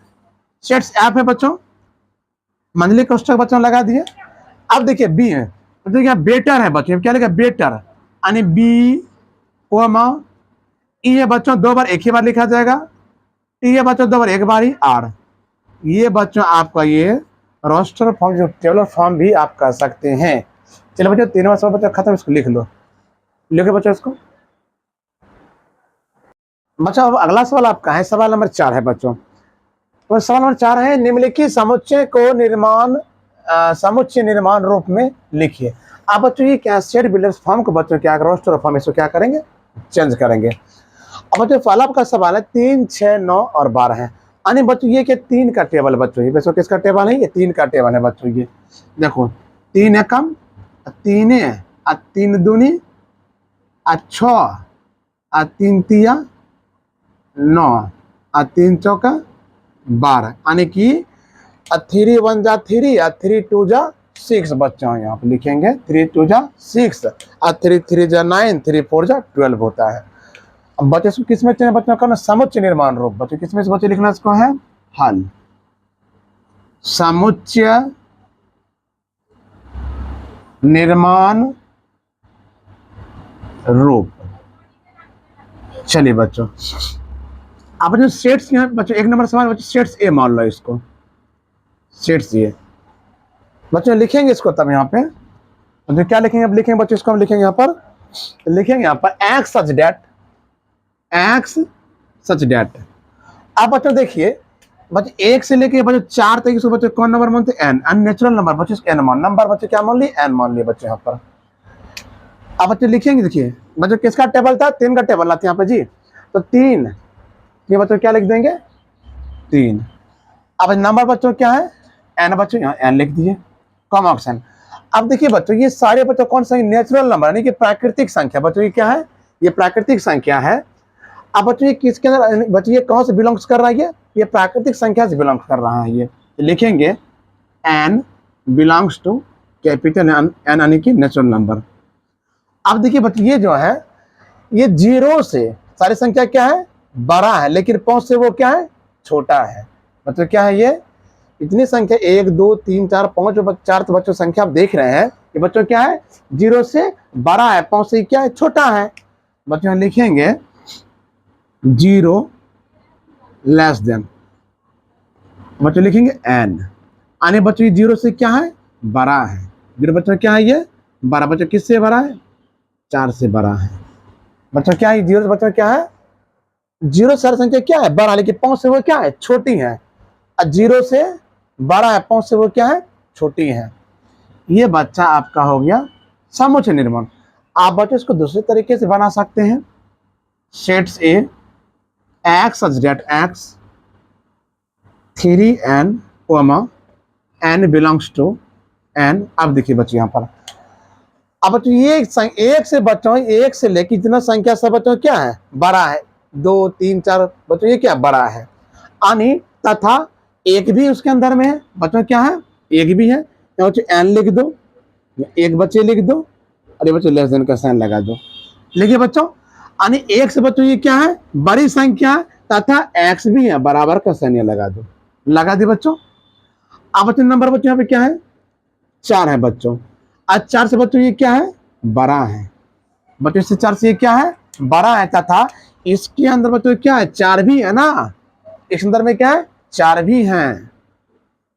सेट्स एफ है बच्चों, मंडली कोष्ठक बच्चों लगा दिए। अब देखिए बी है, तो क्या बेटर है बच्चों, क्या लिखा बेटर, यानी बी कोमा ई है बच्चों, दो बार एक ही बार लिखा जाएगा। टी है बच्चों दो बार एक बार ही आर। ये बच्चों आपका ये रोस्टर फॉर्म जो टेबलर फॉर्म भी आप कर सकते हैं। चलो बच्चों तीनों सवाल बच्चों खत्म, इसको लिख लो, लिखो बच्चों इसको। बच्चों अब अगला सवाल आपका है सवाल नंबर 4 है बच्चों। तो सवाल नंबर 4 है निम्नलिखित समुच्चय को समुच्चय निर्माण रूप में लिखिए। आप बच्चों ये क्या सेट बिल्डर्स फॉर्म को बच्चों क्या रोस्टर फॉर्म इसको क्या करेंगे, चेंज करेंगे। अब बच्चों फॉलो का सवाल है 3, 6, 9 और 12 है, यानी बच्चों ये क्या 3 का टेबल बच्चों, ये बच्चों किसका टेबल है, ये 3 का टेबल है बच्चों। ये देखो 3 एकम 3 3 दूनी 6 3 तिया 9 3 चौका 12, यानी कि 3 1 जा 3 और 3 2 जा 6 बच्चों यहाँ पे लिखेंगे 3 2 जा 6 और 3 3 जा 9 3 4 जा 12 होता है। अब बच्चे इसको किसमें चेंज बच्चों का समुच्चय निर्माण रूप, बच्चों किसमें से बच्चे लिखना इसको है हल समुच्चय निर्माण रूप। चलिए बच्चों अब जो सेट्स यहाँ बच्चों एक नंबर सवाल बच्चों सेट्स ए मान लो इसको, सेट्स ए बच्चों लिखेंगे इसको, तब यहाँ पे तो क्या लिखेंगे, अब लिखेंगे बच्चों इसको हम लिखेंगे यहाँ पर, लिखेंगे यहाँ पर एक्स सच डेट, एक्स सच डेट। अब बच्चों देखिए बच्चों 1 से लेके बच्चों 4 तक इसको बच्चों कौन नंबर मानते हैं, एन, अननेचुरल नंबर बच्चों एन मान, नंबर बच्चों क्या मान लिए, एन मान लिए बच्चों यहाँ पर। अब बच्चों लिखेंगे देखिए बच्चों किसका टेबल था, 3 का टेबल आता है यहाँ पे जी, तो 3 ये बच्चों क्या लिख देंगे 3। अब नंबर बच्चों क्या है एन, बच्चों यहाँ एन लिख दिए, कम ऑप्शन। अब देखिए बच्चों ये सारे बच्चों कौन सा नेचुरल नंबर यानी कि प्राकृतिक संख्या बच्चों, ये क्या है, ये प्राकृतिक संख्या है। अब बच्चों ये किसके अंदर बच्चों ये कौन से बिलोंग्स कर रहा है, ये प्राकृतिक संख्या से बिलोंग कर रहा है। ये लिखेंगे n belongs to capital N यानी कि नेचुरल नंबर। अब देखिए बच्चों ये जो है ये 0 से सारी संख्या क्या है बड़ा है, लेकिन 5 से वो क्या है छोटा है। मतलब क्या है ये इतनी संख्या 1 2 3 4 5 4 तो बच्चों संख्या आप देख रहे हैं, ये बच्चों क्या है 0 से बड़ा है, 5 से क्या है छोटा है। बच्चों लिखेंगे 0 लेस देन, बच्चों लिखेंगे एन, आने बच्चों ये 0 से क्या है बड़ा है, 0 बच्चों क्या है ये बड़ा, बच्चों किससे बड़ा है 4 से बड़ा है। बच्चों क्या है 0 बच्चों क्या है 0 सारी संख्या क्या है बड़ा, लेकिन 5 से वो क्या है छोटी है, और 0 से बड़ा है 5 से वो क्या है छोटी है। ये बच्चा आपका हो गया समुच्चय निर्माण। आप बच्चों इसको दूसरे तरीके से बना सकते हैं, sets A x such that x 3n n belongs to n। अब देखिए बच्चों यहाँ पर अब बच्चों ये एक से बच्चों 1 से लेकर इतना संख्या सब बच्चों क्या है बड़ा है, 2 3 4 बच्चों ये क्या बड़ा है। यानी तथा एक भी उसके अंदर में है बच्चों, क्या है एक भी है, बच्चों एन लिख दो, एक बच्चे लिख दो और ये बच्चों लेस देन का साइन लगा दो। लिखिए बच्चों, यानी एक से बच्चों ये क्या है बड़ी संख्या तथा एक्स भी है, बराबर का साइन लगा दो। लगा दी बच्चों। अब बच्चों नंबर बच्चों यहाँ पे क्या है 4 है बच्चों। आज 4 से बच्चों ये क्या है बड़ा है बच्चों, इससे 4 से ये क्या है बड़ा है, तथा इसके अंदर बच्चों क्या है 4 भी है ना, इस अंदर में क्या है 4 भी है।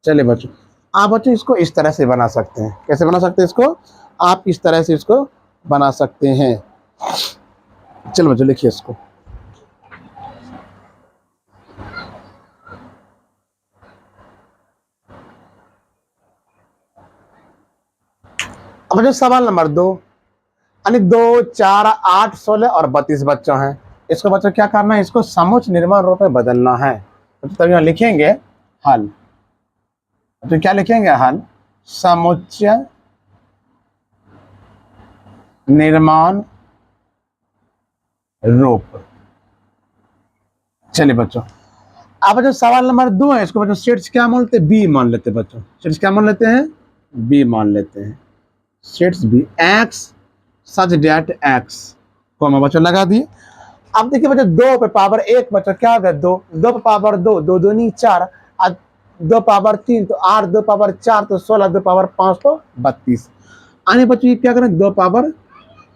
चलिए बच्चों, आप बच्चों इसको इस तरह से बना सकते हैं। कैसे बना सकते हैं इसको, आप इस तरह से इसको बना सकते हैं। चलो बच्चों लिखिए इसको। अब बच्चों सवाल नंबर 2, यानी 2, 4, 8, 16 और 32 बच्चों हैं। इसको बच्चों क्या करना है, इसको समुच्चय निर्माण रूप में बदलना है। तो यहाँ लिखेंगे हल। तो क्या लिखेंगे हल, समुच्चय निर्माण रूप। चलिए बच्चों, अब बच्चों सवाल नंबर 2 है, इसको बच्चों सेट्स क्या मान लेते हैं बी मान लेते हैं बच्चों। सेट्स क्या मान लेते हैं बी मान लेते हैं। सेट्स बी एक्स सच डेट एक्स कोमा बच्चों लगा दिए। अब देखिए बच्चों 2 पे पावर 1 बच्चों क्या होगा 2, 2 पे पावर 2, 2 दूनी 4, 2 पावर 3 तो 8, 2 पावर 4 तो 16, 2 पावर 5 तो 32। आने बच्चों ये क्या करें 2 पावर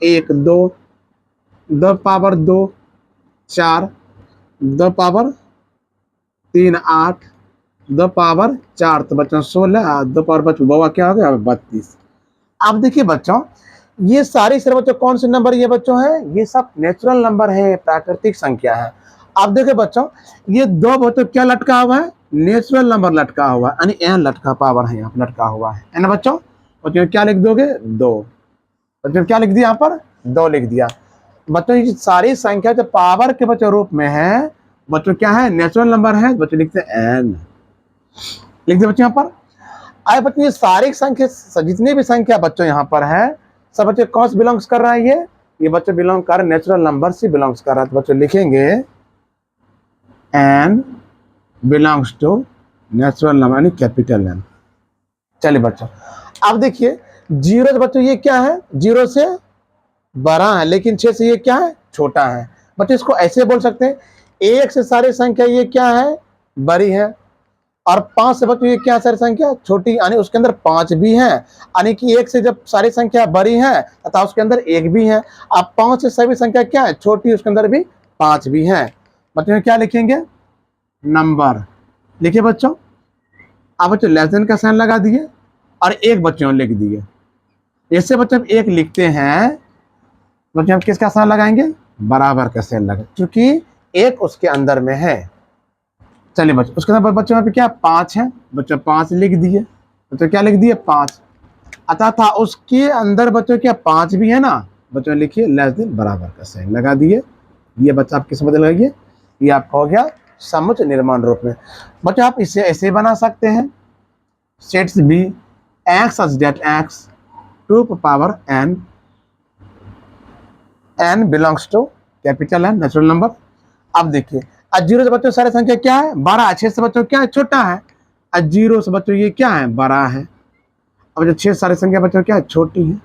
1 2, 2 पावर 2 4, 2 पावर 3 8, 2 पावर 4 तो बच्चों 16, 2 पावर बच्चों बउआ क्या हो गया 32। अब देखिए बच्चों ये सारी सर बच्चों कौन से नंबर ये बच्चों है, ये सब नेचुरल नंबर है, प्राकृतिक संख्या है। अब देखिए बच्चों ये 2 बच्चों क्या लटका हुआ है नेचुरल नंबर लटका हुआ है, यानी एन लटका पावर है यहाँ लटका हुआ है ना बच्चों। बच्चों क्या लिख दोगे 2, बच्चों क्या लिख दिया यहाँ पर 2 लिख दिया। बच्चों ये सारी संख्या जो पावर के बच्चों रूप में है बच्चों क्या है नेचुरल नंबर है, बच्चों लिखते हैं एन, लिख दिया बच्चों यहाँ पर। आए बच्चों ये सारी संख्या जितनी भी संख्या बच्चों यहाँ पर है सब बच्चे कौन से बिलोंग्स कर रहा है, ये बच्चे बिलोंग कर नेचुरल नंबर से बिलोंग्स कर रहा है। तो बच्चों लिखेंगे n belongs to natural number यानी कैपिटल एन। चलिए बच्चों अब देखिए 0 से बच्चों ये क्या है 0 से बड़ा है, लेकिन 6 से ये क्या है छोटा है। बच्चों इसको ऐसे बोल सकते हैं 1 से सारी संख्या ये क्या है बड़ी है, और 5 से बच्चों ये क्या सारी संख्या छोटी, यानी उसके अंदर 5 भी है, यानी कि 1 से जब सारी संख्या बड़ी है तथा उसके अंदर 1 भी है। अब 5 से सभी संख्या क्या है छोटी, उसके अंदर भी 5 भी है। बच्चों क्या लिखेंगे नंबर, लिखिए बच्चों। अब बच्चों लेस देन का साइन लगा दिए और 1 बच्चों लिख दिए। इससे बच्चों 1 लिखते हैं बच्चों हम किसका साइन लगाएंगे बराबर का साइन लगा, क्योंकि 1 उसके अंदर में है। चलिए बच्चों उसके अंदर बच्चों यहाँ पे क्या 5 है, बच्चों 5 लिख दिए। बच्चों क्या लिख दिए 5, अतः था उसके अंदर बच्चों क्या 5 भी है ना, बच्चों लिखिए लेस देन बराबर का साइन लगा दिए। ये बच्चा आप किस बदल लगाइए, ये आपका हो गया समुच्चय निर्माण रूप में। बच्चों आप इसे ऐसे बना सकते हैं sets B x such that x 2 power n, n belongs to capital N natural number. अब देखिए 0 से बच्चों सारी संख्या क्या है 12, 6 से बच्चों क्या है छोटा है, 0 से बच्चों ये क्या है बड़ा है। अब जो 6 सारी संख्या बच्चों क्या है छोटी है।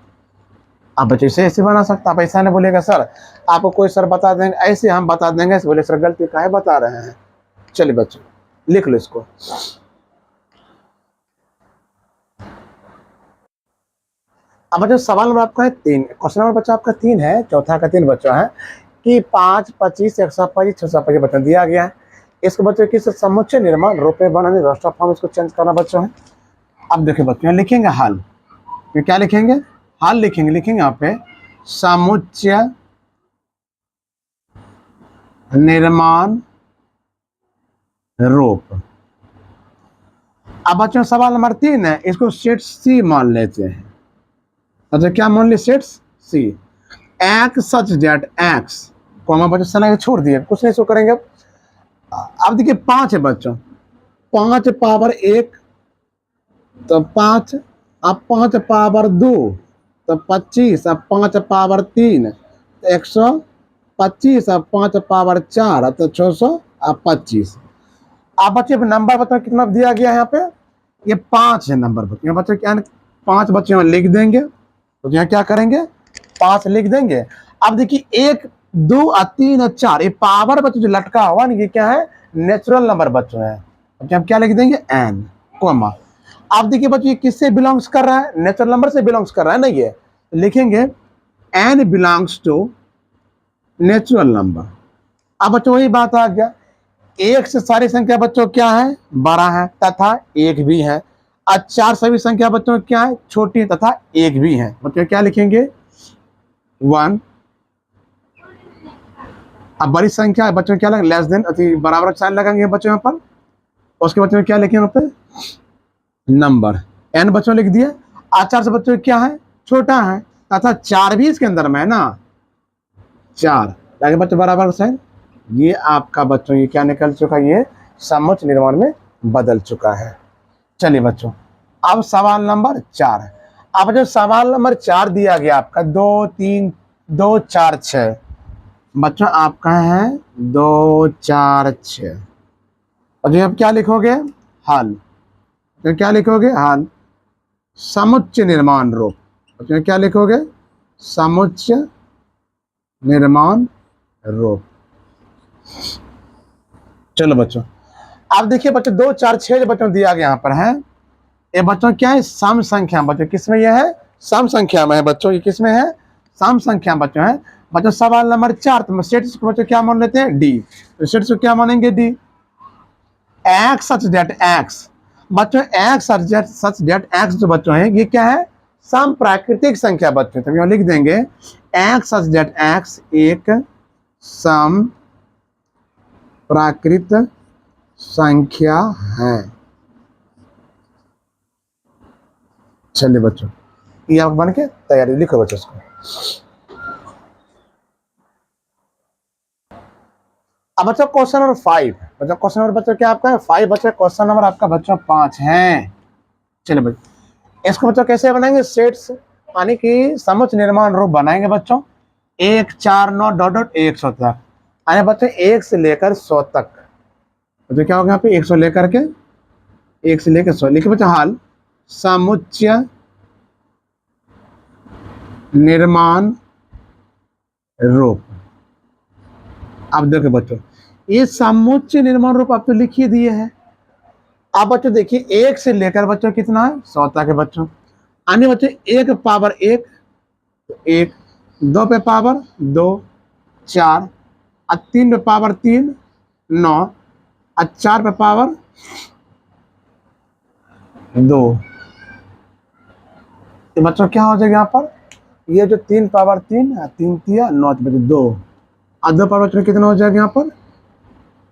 आप बच्चों इसे ऐसे बना सकते, आप ऐसा नहीं बोलेगा सर आपको कोई सर बता देंगे ऐसे हम बता देंगे, ऐसे बोले सर गलती काहे बता रहे हैं। चलिए बच्चों लिख लो इसको। अब बच्चों सवाल नंबर आपका है 3, क्वेश्चन नंबर बच्चा आपका 3 है, चौथा का 3 बच्चों है कि 5, 25, 125, 625 बच्चों दिया गया है। इसको बच्चों किस समुच्चय निर्माण रूप में बनाने राष्ट्र फॉर्म इसको चेंज करना बच्चों है। अब देखिए बच्चों लिखेंगे हल, ये क्या लिखेंगे हल लिखेंगे, लिखेंगे यहाँ पे समुच्चय निर्माण रूप। अब बच्चों सवाल नंबर 3 है, इसको सेट सी मान लेते हैं। अच्छा क्या मान लिया set C x such that x comma बच्चों सला छोड़ दिए कुछ नहीं सो करेंगे। अब देखिए 5 है बच्चों, 5 पावर 1 तो 5, अब 5 पावर 2 तो 25, अब 5 पावर 3 तो 125, अब 5 पावर 4 तो 625। आप बच्चे नंबर बताओ कितना दिया गया है यहाँ पे, ये 5 है नंबर बच्चे। यहाँ बच्चे क्या 5 बच्चे यहाँ लिख देंगे, तो यहाँ क्या करेंगे 5 लिख देंगे। अब देखिए 1 2 और 3 और 4 ये पावर बच्चों जो लटका हुआ ना ये क्या है नेचुरल नंबर बच्चों है। हम क्या लिख देंगे एन कोमा। आप देखिए बच्चों ये किससे बिलोंग्स कर रहा है, नेचुरल नंबर से बिलोंग्स कर रहा है ना ये, तो लिखेंगे n belongs to natural number. अब बच्चों वही बात आ गया, एक से सारी संख्या बच्चों क्या है बड़ा है तथा एक भी है, और 4 सभी संख्या बच्चों क्या है छोटी तथा एक भी है। बच्चों क्या लिखेंगे 1। अब बड़ी संख्या है बच्चों क्या लगे लेस देन बराबर साइन लगाएंगे बच्चों यहाँ पर, उसके बच्चों में क्या लिखेंगे यहाँ पे नंबर एन बच्चों लिख दिया। आचार से बच्चों क्या है छोटा है तथा 4 भी इसके अंदर में है ना 4 लगे बच्चों बराबर साइन। ये आपका बच्चों ये क्या निकल चुका, ये समुच्चय निर्माण में बदल चुका है। चलिए बच्चों अब सवाल नंबर 4। अब जो सवाल नंबर 4 दिया गया आपका 2 3 2 4 6 बच्चों आपका है 2 4 6, और जो आप क्या लिखोगे हल, तो क्या लिखोगे हल समुच्चय निर्माण रूप। तो क्या लिखोगे समुच्चय निर्माण रूप। चलो बच्चों अब देखिए बच्चों 2 4 6 जो बच्चों दिया गया यहाँ पर है, ये बच्चों क्या है सम संख्या बच्चों, किसमें ये है सम संख्या में है बच्चों, ये किसमें है सम संख्या बच्चों है। बच्चों सवाल नंबर 4 तो स्टेट्स को बच्चों क्या मान लेते हैं डी, तो स्टेट्स को क्या मानेंगे डी। एक्स सच डेट एक्स बच्चों एक्स सच डेट एक्स जो बच्चों है ये क्या है सम प्राकृतिक संख्या बच्चों, तो यहाँ लिख देंगे एक्स सच डेट एक्स एक सम प्राकृत संख्या है। चलिए बच्चों ये आप बन के तैयारी लिखो बच्चों इसको। अब बच्चों क्वेश्चन नंबर 5 बच्चों, क्वेश्चन नंबर बच्चों क्या आपका है 5 बच्चों, क्वेश्चन नंबर आपका बच्चों 5 है। चलिए बच्चों इसको बच्चों कैसे बनाएंगे सेट्स यानी कि समुच्चय निर्माण रूप बनाएंगे बच्चों 1 4 9 डॉट डॉट 100 तक, यानी बच्चों 1 से लेकर 100 तक। तो क्या होगा यहाँ पे 100 लेकर के 1 से लेकर 100 लिखे बच्चों हाल समुच्चय निर्माण रूप। अब देखो बच्चों ये समुच्चय निर्माण रूप आप तो लिख ही दिए हैं। अब बच्चों देखिए 1 से लेकर बच्चों कितना है 100 तक है बच्चों, अन्य बच्चों 1 पावर 1 1 2 पे पावर 2 4 और 3 पे पावर 3 9 और 4 पे पावर 2। तो बच्चों क्या हो जाएगा यहाँ पर ये जो 3 पावर 3 3 तिया 9 बच्चों 2 और 2 पावर बच्चों कितना हो जाएगा यहाँ पर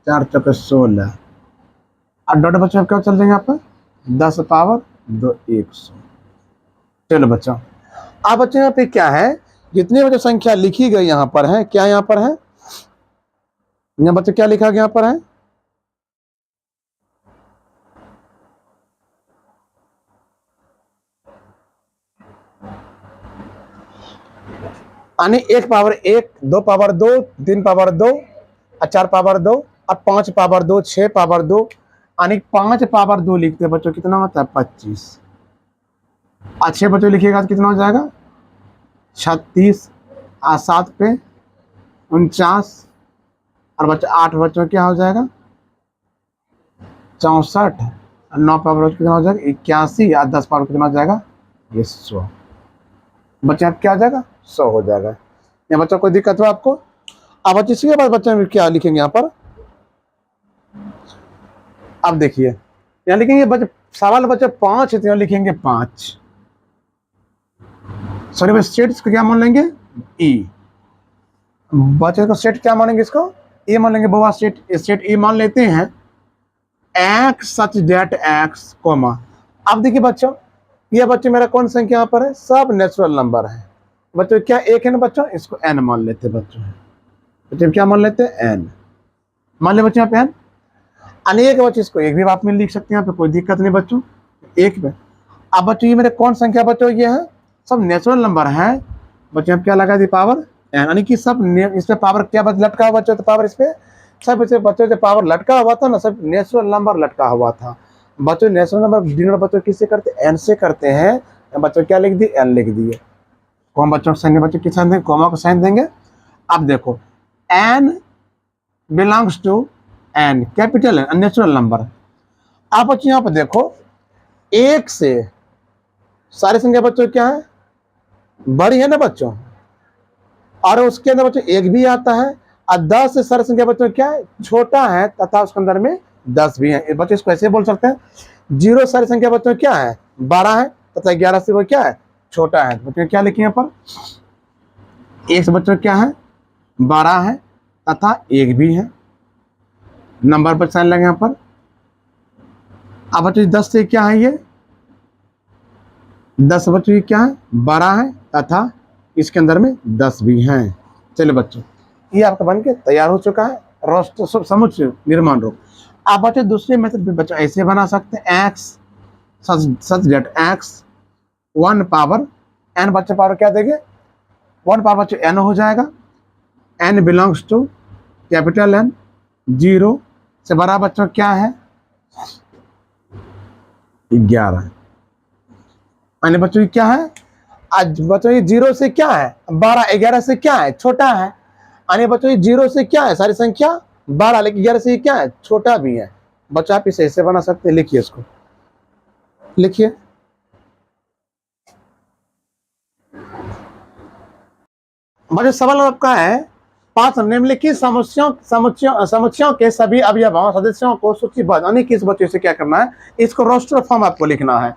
4 चौके 16 और डॉट बच्चों क्या चल जाएंगे यहाँ पर 10 पावर 2 100। चलो बच्चों अब बच्चों यहाँ पे क्या है जितनी बच्चों संख्या लिखी गई यहाँ पर है क्या यहाँ पर है, यहाँ बच्चों क्या लिखा गया यहाँ पर है यानी 1 पावर 1 2 पावर 2 3 पावर 2 और 4 पावर 2 और 5 पावर 2 6 पावर 2 यानी 5 पावर 2 लिखते हैं बच्चों कितना होता है 25 और 6 बच्चों लिखिएगा तो कितना हो जाएगा 36 और 7 पे 49 और बच्चों 8 बच्चों क्या हो जाएगा 64 और 9 पावर कितना हो जाएगा 81 और 10 पावर कितना हो जाएगा ये 100। बच्चे आप क्या हो जाएगा 100 हो जाएगा। यहाँ बच्चों कोई दिक्कत हो आपको। अब बच्चे इसके बाद बच्चे क्या लिखेंगे यहाँ पर अब देखिए यहाँ लिखेंगे बच्चे सवाल बच्चे 5 है तो यहाँ लिखेंगे 5 सॉरी स्टेट्स को क्या मान लेंगे ई, बच्चे को स्टेट क्या मानेंगे इसको ए मान लेंगे बाबा स्टेट ए मान लेते हैं एक्स सच डेट एक्स कोमा। अब देखिए बच्चों ये बच्चे मेरा कौन संख्या यहाँ पर है सब नेचुरल नंबर है बच्चों क्या एक है ना बच्चों इसको एन मान लेते हैं बच्चों, बच्चे क्या मान लेते हैं एन मान ले बच्चों यहाँ पे एन अनेक बच्चे इसको एक भी आप में लिख सकते हैं यहाँ पे कोई दिक्कत नहीं बच्चों एक पे। अब बच्चों ये मेरे कौन संख्या बच्चों ये है सब नेचुरल नंबर है बच्चों आप क्या लगा दी पावर एन यानी कि सब इस पे पावर क्या लटका हुआ बच्चों तो पावर इस पे सब बच्चों से पावर लटका हुआ था ना, सब नेचुरल नंबर लटका हुआ था। बच्चों नेचुरल नंबर डिनोट बच्चों किससे करते हैं, एन से करते हैं। बच्चों क्या लिख दिए, एन लिख दिए। कौन बच्चों को साइन, बच्चों किस साइन देंगे, कॉमा को साइन देंगे। अब देखो n belongs to N, capital N, natural number. आप बच्चों यहाँ पर देखो, एक से सारी संख्या बच्चों क्या है, बड़ी है ना बच्चों, और उसके अंदर बच्चों एक भी आता है। और 10 से सारी संख्या बच्चों क्या है, छोटा है, तथा उसके अंदर में 10 भी है। बच्चों इसको ऐसे बोल सकते हैं, 0 सारी संख्या बच्चों क्या है, 12 है, तथा 11 से वो क्या है, छोटा है। बच्चों क्या लिखे यहाँ पर, एक से बच्चों क्या है, 12 है, तथा एक भी है, नंबर पर साइन लगे यहाँ पर। अब बच्चों 10 से क्या है, ये 10 बच्चों ये क्या है, 12 है, तथा इसके अंदर में 10 भी हैं। चलिए बच्चों, ये आपका बन के तैयार हो चुका है रोस्टर समुच्चय निर्माण रूप। आप बच्चों दूसरे मेथड भी बच्चों ऐसे बना सकते हैं, x such that x 1 power n, बच्चों पावर क्या देंगे, 1 पावर बच्चों एन हो जाएगा। N belongs to capital N, 0 से बड़ा बच्चों क्या है, 11। अन्य बच्चों क्या है, आज बच्चों ये 0 से क्या है, 12, 11 से क्या है, छोटा है। अन्य बच्चों ये 0 से क्या है, सारी संख्या 12, लेकिन 11 से क्या है, छोटा भी है। बच्चों आप इसे ऐसे बना सकते हैं, लिखिए इसको, लिखिए। बच्चों सवाल आपका है, 5 निम्नलिखित समुच्चयों के सभी अवयवों सदस्यों को सूचीबद्ध, यानी किस बच्चों से क्या करना है, इसको रोस्टर फॉर्म आपको लिखना है।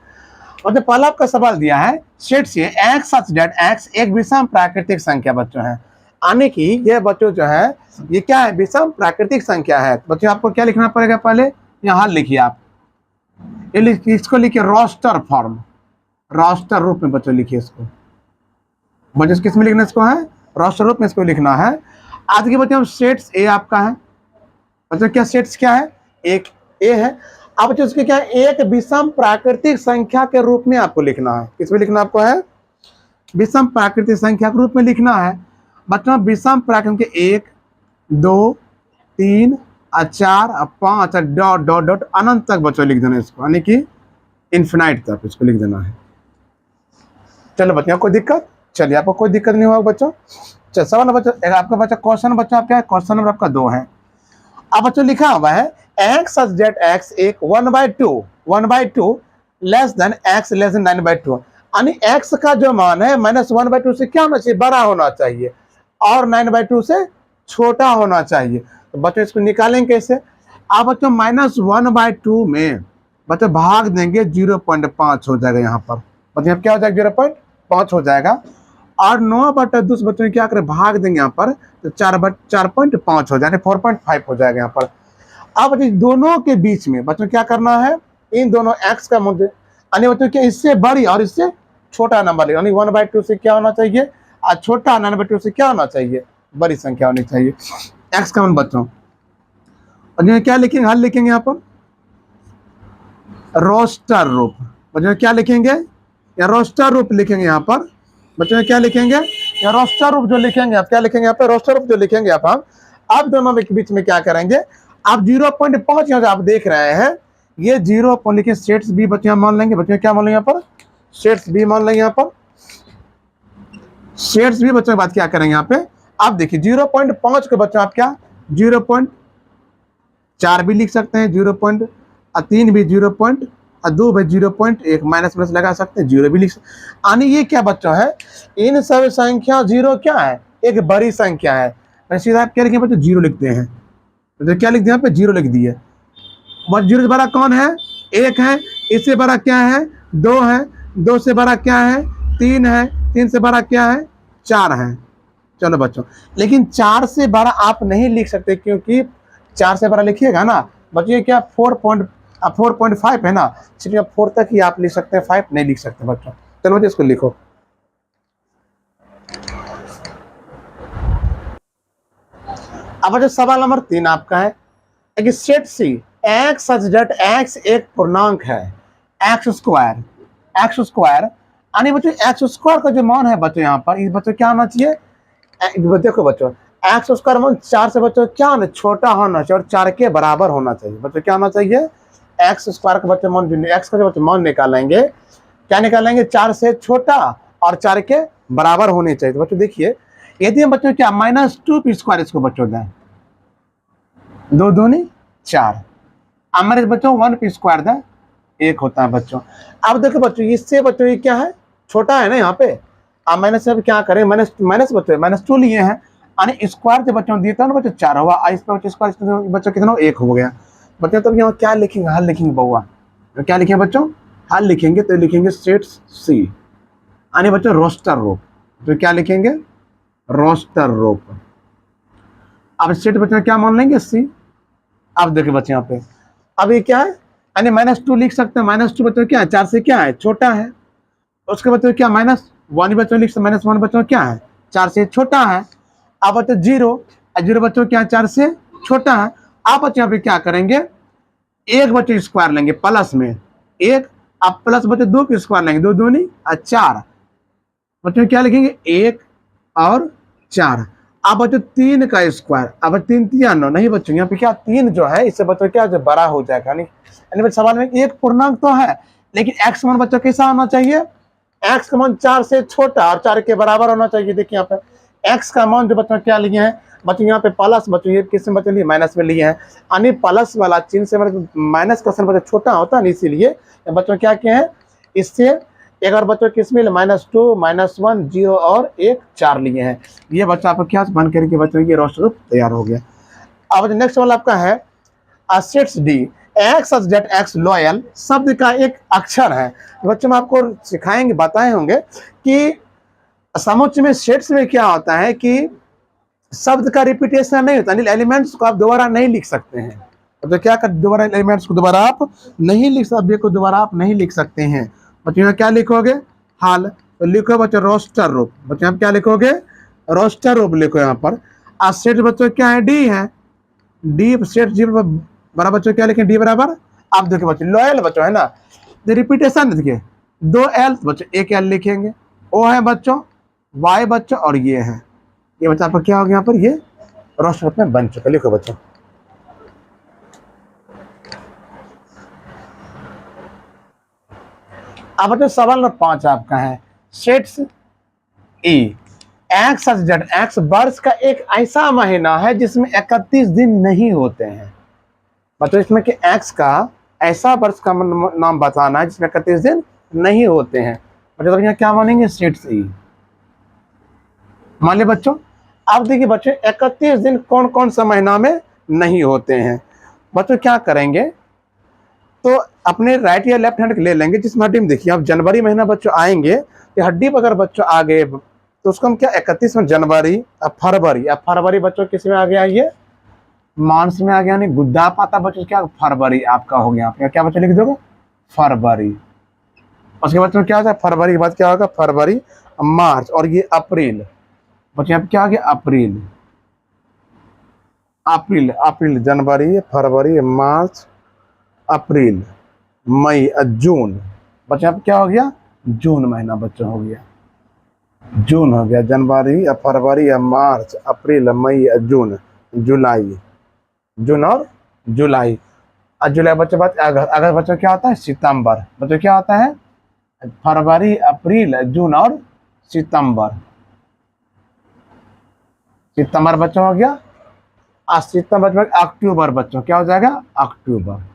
और पहला आपका सवाल दिया है, सेट से एक्स सच दैट एक्स एक विषम प्राकृतिक संख्या बच्चों है, यानी कि ये बच्चों जो है ये क्या है, विषम प्राकृतिक संख्या है। बच्चों आपको क्या लिखना पड़ेगा, पहले यहाँ लिखिए आप, इसको लिखिए रोस्टर फॉर्म, रोस्टर रूप में बच्चों लिखिए इसको। बच्चों किस में लिखना इसको है, रोस्टर रूप में इसको लिखना है। आज के बच्चों सेट्स ए आपका है। बच्चों क्या सेट्स क्या है, एक ए है। अब बच्चों इसके क्या है, एक विषम प्राकृतिक संख्या के रूप में आपको लिखना है। किसमें लिखना आपको है, विषम प्राकृतिक संख्या के रूप में लिखना है। बच्चों विषम प्राकृतिक के 1 2 3 और 4 और 5 और डॉट डॉट डॉट अनंत तक बच्चों लिख देना इसको, यानी कि इन्फिनाइट तक इसको लिख देना है। चलो बच्चों कोई दिक्कत, चलिए आपको कोई दिक्कत नहीं होगा बच्चों। चल सवाल बच्चों आपका बच्चा क्वेश्चन बच्चों आपका क्वेश्चन नंबर आपका 2 है। अब बच्चों लिखा हुआ है एक्स सच दैट एक्स एक 1/2 less than x less than 9/2, यानी एक्स का जो मान है -1/2 से क्या होना चाहिए, बड़ा होना चाहिए, और 9/2 से छोटा होना चाहिए। तो बच्चों इसको निकालेंगे कैसे, आप बच्चों -1/2 में बच्चों भाग देंगे 0.5 हो जाएगा यहाँ पर। बच्चों क्या हो जाएगा, 0.5 हो जाएगा। और 9/2 से बच्चों क्या करें, भाग देंगे यहाँ पर, तो 4.5 हो जाएगा, 4.5 हो जाएगा यहाँ पर। अब दोनों के बीच में बच्चों क्या करना है, इन दोनों एक्स का मूल्य, यानी बच्चों क्या इससे बड़ी और इससे छोटा नंबर लेगा, यानी 1/2 से क्या होना चाहिए, और छोटा 9/2 से क्या होना चाहिए, बड़ी संख्या होनी चाहिए। एक्स का मान बच्चों, और क्या लिखेंगे, हल लिखेंगे यहाँ पर रोस्टर रूप। बच्चों क्या लिखेंगे, या रोस्टर रूप लिखेंगे यहाँ पर। बच्चों क्या लिखेंगे, या रोस्टर रूप जो लिखेंगे आप, क्या लिखेंगे यहाँ पे, रोस्टर रूप जो लिखेंगे आप हम। अब दोनों के बीच में क्या करेंगे, आप 0.5 यहाँ आप देख रहे हैं, ये 0 लिखे, सेट्स भी बच्चे मान लेंगे। बच्चे क्या मान लेंगे यहाँ पर, सेट्स भी मान लेंगे यहाँ पर, सेट्स भी बच्चों की बात क्या करेंगे यहाँ पे। आप देखिए 0.5 के बच्चों आप क्या 0.4 भी लिख सकते हैं, 0.3 भी, 0.2 भी, 0.1 माइनस प्लस लगा सकते हैं, 0 भी लिख सकते, यानी ये क्या बच्चों है, इन सब संख्या 0 क्या है, एक बड़ी संख्या है। सीधा आप क्या लिखेंगे बच्चों, 0 लिखते हैं। तो क्या लिख दिया यहाँ पे, 0 लिख दिए। 0 से बड़ा कौन है, 1 है, इससे बड़ा क्या है, 2 है, 2 से बड़ा क्या है, 3 है, 3 से बड़ा क्या है, 4 है। चलो बच्चों, लेकिन 4 से बड़ा आप नहीं लिख सकते, क्योंकि 4 से बड़ा लिखिएगा ना बच्चों क्या 4.5 है ना, सिर्फ 4 तक ही आप लिख सकते हैं, 5 नहीं लिख सकते बच्चों। चलो बच्चों इसको लिखो। अब बच्चों सवाल नंबर 3 आपका है कि set C x such that x एक पूर्णांक है, एक्स स्क्वायर, यानी बच्चों एक्स स्क्वायर का जो मान है बच्चों यहाँ पर, इस बच्चों क्या आना चाहिए, देखो बच्चों एक्स स्क्वायर मान 4 से बच्चों क्या होना, छोटा होना चाहिए और 4 के बराबर होना चाहिए। बच्चों क्या होना चाहिए, एक्स स्क्वायर का बच्चों मान, एक्स का बच्चों मान निकालेंगे, क्या निकालेंगे, 4 से छोटा और 4 के बराबर होने चाहिए। तो बच्चों देखिए, यदि हम बच्चों क्या -2 स्क्वायर इसको बच्चों दें, 2 दूनी 4, हमारे बच्चों 1 स्क्वायर दें, 1 होता है बच्चों। अब देखो बच्चों, इससे बच्चों ये क्या है, छोटा है ना यहाँ पे, अब माइनस से अब क्या करें, माइनस बच्चों -2 लिए हैं, यानी स्क्वायर जो बच्चों दिया था ना बच्चों 4 हुआ, इस पर बच्चों स्क्वायर बच्चों कितना 1 हो गया बच्चों। तब यहाँ क्या लिखेंगे, हल लिखेंगे बउआ, तो क्या लिखेंगे बच्चों, हल लिखेंगे, तो लिखेंगे सेट सी, यानी बच्चों रोस्टर रूप। तो क्या लिखेंगे, रोस्टर रूप। अब सेट बच्चों क्या मान लेंगे, सी। अब देखिए बच्चे यहाँ पे, अब ये क्या है, यानी -2 लिख सकते हैं, -2 बच्चों क्या है, 4 से क्या है, छोटा है। उसके बच्चों क्या -1 बच्चों लिख सकते, -1 बच्चों क्या है, 4 से छोटा है। अब बच्चों 0 बच्चों क्या है, 4 से छोटा है। आप बच्चों यहाँ पे क्या करेंगे, 1 बच्चों स्क्वायर लेंगे प्लस में 1, अब प्लस बच्चों 2 की स्क्वायर लेंगे, 2 दूनी 4, बच्चों क्या लिखेंगे 1 और 4। अब बच्चों 3 का स्क्वायर, अब 3 3 9 नहीं बच्चों, यहाँ पे क्या 3 जो है इससे बच्चों क्या जो बड़ा हो जाएगा, नहीं यानी सवाल में एक पूर्णांक तो है, लेकिन एक्स मान बच्चों कैसा होना चाहिए, एक्स का मान 4 से छोटा और 4 के बराबर होना चाहिए। देखिए यहाँ पे एक्स का मान जो बच्चों क्या लिए हैं बच्चों, यहाँ पे प्लस बच्चों, ये किस में बच्चों लिए, माइनस में लिए हैं, यानी प्लस वाला चिन्ह से माइनस का बच्चों छोटा होता है, इसीलिए बच्चों क्या किए हैं, इससे एक और बच्चों किस में -2 -1 0 और 1 4 लिए हैं। ये बच्चा आपको क्या बन करके बच्चों ये रोस्टर रूप तैयार हो गया। अब नेक्स्ट वाला आपका है sets D, x jet x loyal शब्द का एक अक्षर है। बच्चों में आपको सिखाएंगे, बताए होंगे कि समुच्चय में सेट्स में क्या होता है कि शब्द का रिपीटेशन नहीं होता, एलिमेंट्स को आप दोबारा नहीं लिख सकते हैं। तो क्या कर, दोबारा एलिमेंट्स को दोबारा आप नहीं लिख सकते, शब्द को दोबारा आप नहीं लिख सकते हैं। बच्चों क्या लिखोगे, हाल, तो लिखो बच्चों रोस्टर रूप। बच्चों आप क्या लिखोगे, रोस्टर रूप लिखो यहाँ पर। आज सेट बच्चों क्या है, डी है, डी सेट जी बराबर बच्चों क्या लिखें, डी बराबर। आप देखिए बच्चों लॉयल बच्चों है ना, रिपीटेशन देखिए 2 एल बच्चों 1 एल लिखेंगे, ओ है बच्चों वाई बच्चों और ये है, ये बच्चा आपका क्या हो गया यहाँ पर, ये रोस्टर रूप में बन चुका। लिखो बच्चों, अब बच्चों सवाल नंबर 5 आपका है, सेट्स ई, एक्स जेड एक्स वर्ष का एक ऐसा महीना है जिसमें 31 दिन नहीं होते हैं। मतलब इसमें कि एक्स का ऐसा वर्ष का नाम बताना है जिसमें 31 दिन नहीं होते हैं। मतलब यहाँ क्या मानेंगे, सेट्स ई। मान लिया बच्चों, अब देखिए बच्चों 31 दिन कौन कौन सा महीना में नहीं होते हैं। बच्चों क्या करेंगे, तो अपने राइट या लेफ्ट हैंड ले लेंगे, जिसमें हड्डी में देखिए अब जनवरी महीना बच्चों आएंगे, ये हड्डी पर अगर बच्चों आ गए तो उसको हम क्या 31 में जनवरी, अब फरवरी बच्चों किस में आ गया, ये मार्च में आ गया, नहीं गुद्दा पाता बच्चों क्या फरवरी आपका हो गया, आपका क्या बच्चों लिख दोगे फरवरी। उसके बाद क्या होता है, फरवरी के बाद क्या होगा, फरवरी मार्च और ये अप्रैल बच्चों, यहाँ पे क्या आ गया अप्रैल, अप्रैल जनवरी फरवरी मार्च अप्रैल मई जून बच्चों, यहाँ पे क्या हो गया जून महीना बच्चों हो गया, जून हो गया, जनवरी फरवरी मार्च अप्रैल मई जून, जुलाई, जून और जुलाई। जुलाई बच्चों बाद अगस्त बच्चों क्या होता है, सितंबर बच्चों क्या होता है, फरवरी अप्रैल जून और सितंबर, सितंबर बच्चों हो गया। सितंबर बच्चों अक्टूबर बच्चों क्या हो जाएगा, अक्टूबर।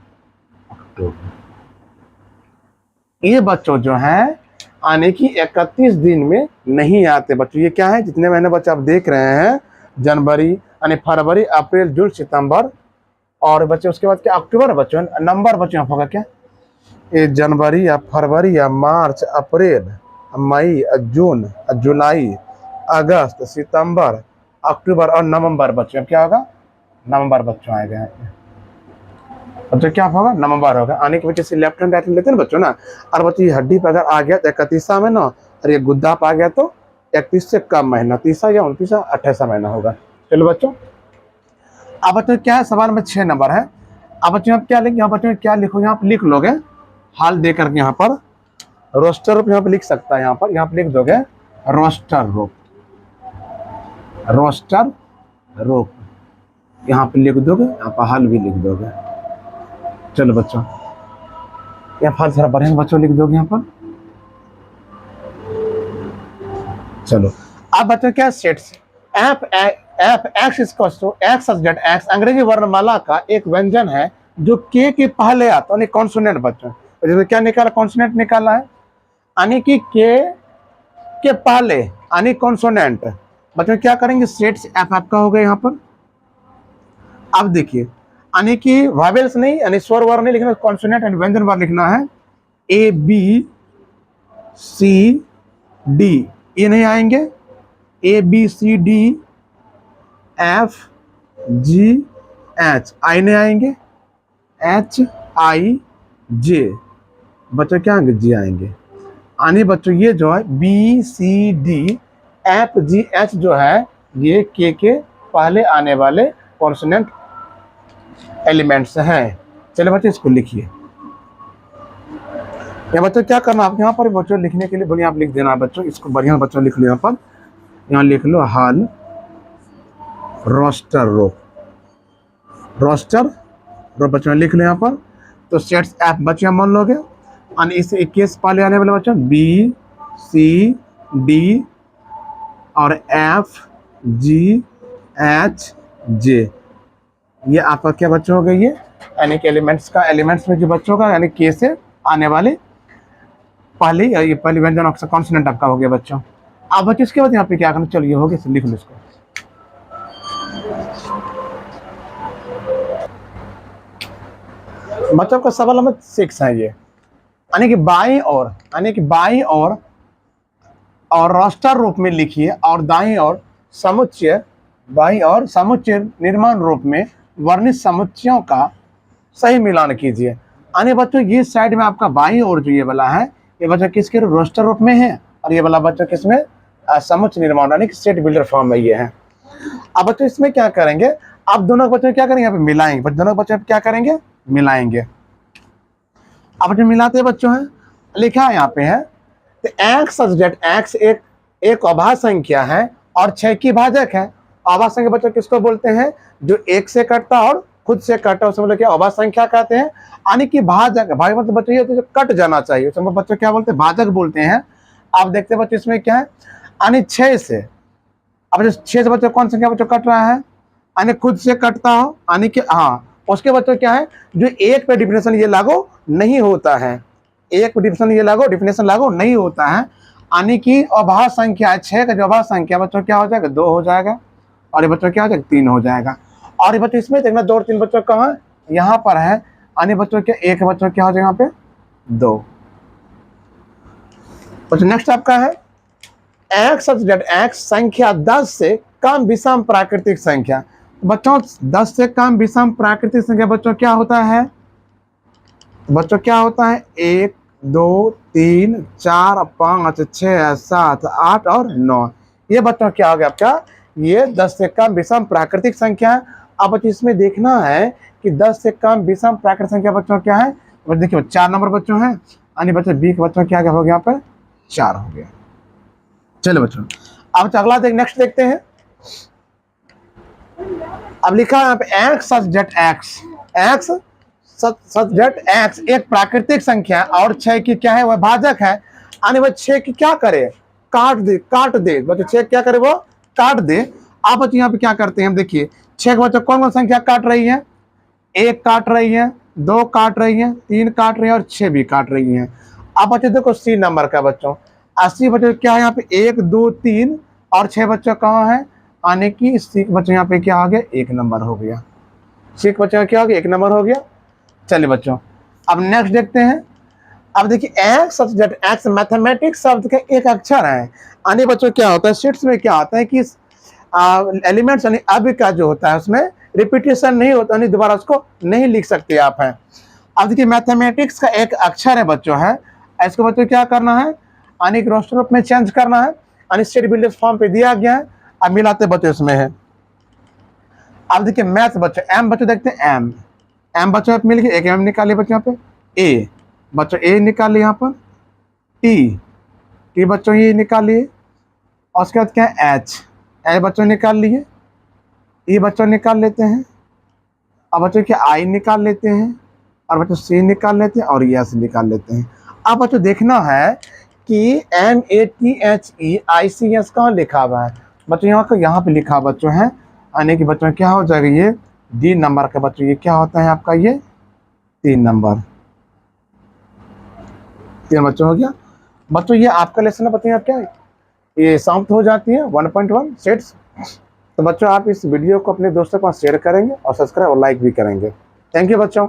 ये बच्चों जो है आने की 31 दिन में नहीं आते बच्चों। ये क्या है, जितने महीने बच्चे आप देख रहे हैं, जनवरी यानी फरवरी अप्रैल जून सितंबर और बच्चे उसके बाद क्या अक्टूबर बच्चों, नंबर बच्चों होगा क्या, ये जनवरी या फरवरी या मार्च अप्रैल मई जून जुलाई अगस्त सितंबर अक्टूबर और नवंबर बच्चों, क्या होगा नवंबर बच्चों आएगा बच्चों, क्या होगा नवंबर होगा। आने की वजह से लेफ्ट हैंड राइट हैंड लेते हैं ना बच्चों ना, और बच्चों ये हड्डी पर अगर आ गया तो 31 में ना, और ये गुद्दा पर आ गया तो 31 से कम महीना, 30 या 29 या 28 महीना होगा। चलो बच्चों, अब बच्चों क्या है, सवाल में 6 नंबर है। अब बच्चों आप क्या लिख, यहाँ बच्चों क्या लिखोगे, यहाँ पर लिख लोगे हाल दे करके, यहाँ पर रोस्टर रूप यहाँ पे लिख सकता है, यहाँ पर लिख दोगे रोस्टर रूप, रोस्टर रोप यहाँ पे लिख दोगे, यहाँ पर हल भी लिख दोगे। चलो बच्चों, यहाँ फल थोड़ा बढ़िया बच्चों लिख दोगे यहाँ पर। चलो अब बच्चों क्या sets, F F x equals to x subject x अंग्रेजी वर्णमाला का एक व्यंजन है जो के पहले आता है, कॉन्सोनेंट बच्चों। तो जिसमें क्या निकाला, कॉन्सोनेंट निकाला है, यानी कि के पहले यानी कॉन्सोनेंट। बच्चों क्या करेंगे, सेट्स एफ आपका हो गया यहाँ पर। अब देखिए, यानी कि वावेल्स नहीं, यानी स्वर वर्ण नहीं लिखना, कॉन्सोनेंट एंड व्यंजन वर्ण लिखना है। ए बी सी डी ये नहीं आएंगे, A B C D F G H I नहीं आएंगे, एच आई जे बच्चों क्या आएंगे, जी आएंगे। आने बच्चों ये जो है B C D F G H जो है ये के पहले आने वाले कॉन्सोनेंट एलिमेंट्स हैं। चलिए बच्चों इसको लिखिए। या बच्चों क्या करना, आप यहाँ पर बच्चों लिखने के लिए बोलिए, आप लिख देना बच्चों, इसको बढ़िया बच्चों लिख लो। यहाँ पर यहाँ लिख लो हाल रोस्टर रो, रोस्टर रो बच्चों लिख लो यहाँ पर। तो सेट्स एफ बच्चों मान लोगे, और इस 21 पहले आने वाले बच्चों बी सी डी और एफ जी एच जे, ये आपका क्या बच्चों हो गई है, यानी कि एलिमेंट्स का, एलिमेंट्स में जो बच्चों का यानी के से आने वाले पहले, ये पहली व्यंजन आपका कॉन्सोनेंट आपका हो गया बच्चों। अब बच्चों इसके बाद यहाँ पे क्या करना, चलिए हो गया, लिख लो इसको। बच्चों का सवाल नंबर 6 है ये, यानी कि बाईं ओर, यानी कि बाईं ओर और रोस्टर रूप में लिखिए और दाईं ओर समुच्चय, बाईं ओर समुच्चय निर्माण रूप में वर्णित समुच्चयों का सही मिलान कीजिए। यानी बच्चों ये साइड में आपका बाईं ओर जो ये वाला है, ये बच्चों किसके रोस्टर रूप में है, और ये वाला बच्चों किसमें, समुच्चय निर्माण यानी कि सेट बिल्डर फॉर्म में ये है। अब बच्चों इसमें क्या करेंगे, आप दोनों बच्चों क्या करेंगे, यहाँ पे मिलाएंगे, दोनों बच्चों क्या करेंगे, मिलाएंगे। अब जो मिलाते बच्चों हैं, लिखा है यहाँ पे है, तो एक्स सब्जेक्ट एक्स एक अभाज्य संख्या है और 6 की भाजक है। अभाज्य संख्या बच्चों किसको बोलते हैं, जो एक से कटता और खुद से कटा, उसमें मतलब क्या अभाज्य संख्या कहते हैं। यानी कि भाजक, भाई मतलब बच्चों ये तो कट जाना चाहिए, उसमें बच्चों क्या बोलते हैं, भाजक बोलते हैं। आप देखते हैं बच्चों इसमें क्या है, यानी 6 से, अब 6 से बच्चों कौन संख्या बच्चों कट रहा है, यानी खुद से कटता हो, यानी कि हाँ उसके बच्चों क्या है, जो एक पे डिफिनेशन ये लागू नहीं होता है, एक पे डिफिनेशन लागू नहीं होता है। यानी कि अभाज्य संख्या 6 का जो अभाज्य संख्या बच्चों क्या हो जाएगा, 2 हो जाएगा, और ये बच्चों क्या हो जाएगा, 3 हो जाएगा। और ये बच्चों इसमें देखना 2 और 3 बच्चों कहाँ यहाँ पर है, यानी बच्चों क्या एक बच्चों क्या हो जाएगा यहाँ पे 2 बच्चों। नेक्स्ट आपका है एक्स सब्जेक्ट एक्स संख्या 10 से कम विषम प्राकृतिक संख्या। बच्चों 10 से कम विषम प्राकृतिक संख्या बच्चों क्या होता है, बच्चों क्या होता है 1 2 3 4 5 6 7 8 और 9, ये बच्चों क्या हो गया आपका, ये 10 से कम विषम प्राकृतिक संख्या है। अब बच्चों इसमें देखना है कि 10 से कम विषम प्राकृतिक संख्या बच्चों क्या है, देखिए 4 नंबर बच्चों है, यानी बच्चों बी के बच्चों क्या हो गया यहाँ पे 4 हो गया। चलो बच्चों अब अगला नेक्स्ट देखते हैं। अब लिखा है यहाँ पे x subject x subject x एक प्राकृतिक संख्या और 6 की क्या है वह भाजक है, यानी वह 6 की क्या करे, काट दे बच्चों, 6 क्या करे वो काट दे। आप बच्चों यहाँ पे क्या करते हैं, देखिए 6 के बच्चों कौन कौन संख्या काट रही है, 1 काट रही है, 2 काट रही है, 3 काट रही है और 6 भी काट रही है। आप बच्चों देखो सी नंबर का बच्चों 80 बच्चों क्या है यहाँ पे 1 2 3 और 6 बच्चों कहाँ है, आने की सी बच्चों यहाँ पे क्या आ गया 1 नंबर हो गया, सी बच्चों क्या हो गया 1 नंबर हो गया। चलिए बच्चों अब नेक्स्ट देखते हैं। अब देखिए एक्स सब्जेक्ट एक्स मैथमेटिक्स शब्द का एक अक्षर है, यानी बच्चों क्या होता है शीट्स में क्या होता है कि एलिमेंट्स यानी अब का जो होता है उसमें रिपीटेशन नहीं होता, यानी दोबारा उसको नहीं लिख सकते आप हैं। अब देखिए मैथमेटिक्स का एक अक्षर है बच्चों है, इसको बच्चों क्या करना है, यानी रोस्टर रूप में चेंज करना है, यानी सेट बिल्डर फॉर्म पे दिया गया है, अब मिलाते बच्चों इसमें है। अब देखिए मैथ बच्चों एम बच्चों देखते हैं एम बच्चों मिल गए, एक एम निकालिए बच्चों यहाँ पे ए बच्चों ए निकालिए, यहाँ पर टी बच्चों ये निकालिए, और उसके बाद क्या है एच बच्चों निकाल लिए, ई बच्चों निकाल लेते हैं, अब बच्चों के आई निकाल लेते हैं, और बच्चों सी निकाल लेते हैं, और एस निकाल लेते हैं। अब बच्चों देखना है कि NATHEICS कहाँ लिखा हुआ है। बच्चों यहाँ पे लिखा बच्चों है, यानी कि बच्चों क्या हो जाएगा, ये डी नंबर का बच्चों ये क्या होता है आपका, ये 3 नंबर। 3 बच्चों हो गया। बच्चों ये आपका लेसन है बच्चों, क्या ये समाप्त हो जाती है 1.1 सेट्स। तो बच्चों आप इस वीडियो को अपने दोस्तों के पास शेयर करेंगे और सब्सक्राइब और लाइक भी करेंगे। थैंक यू बच्चों।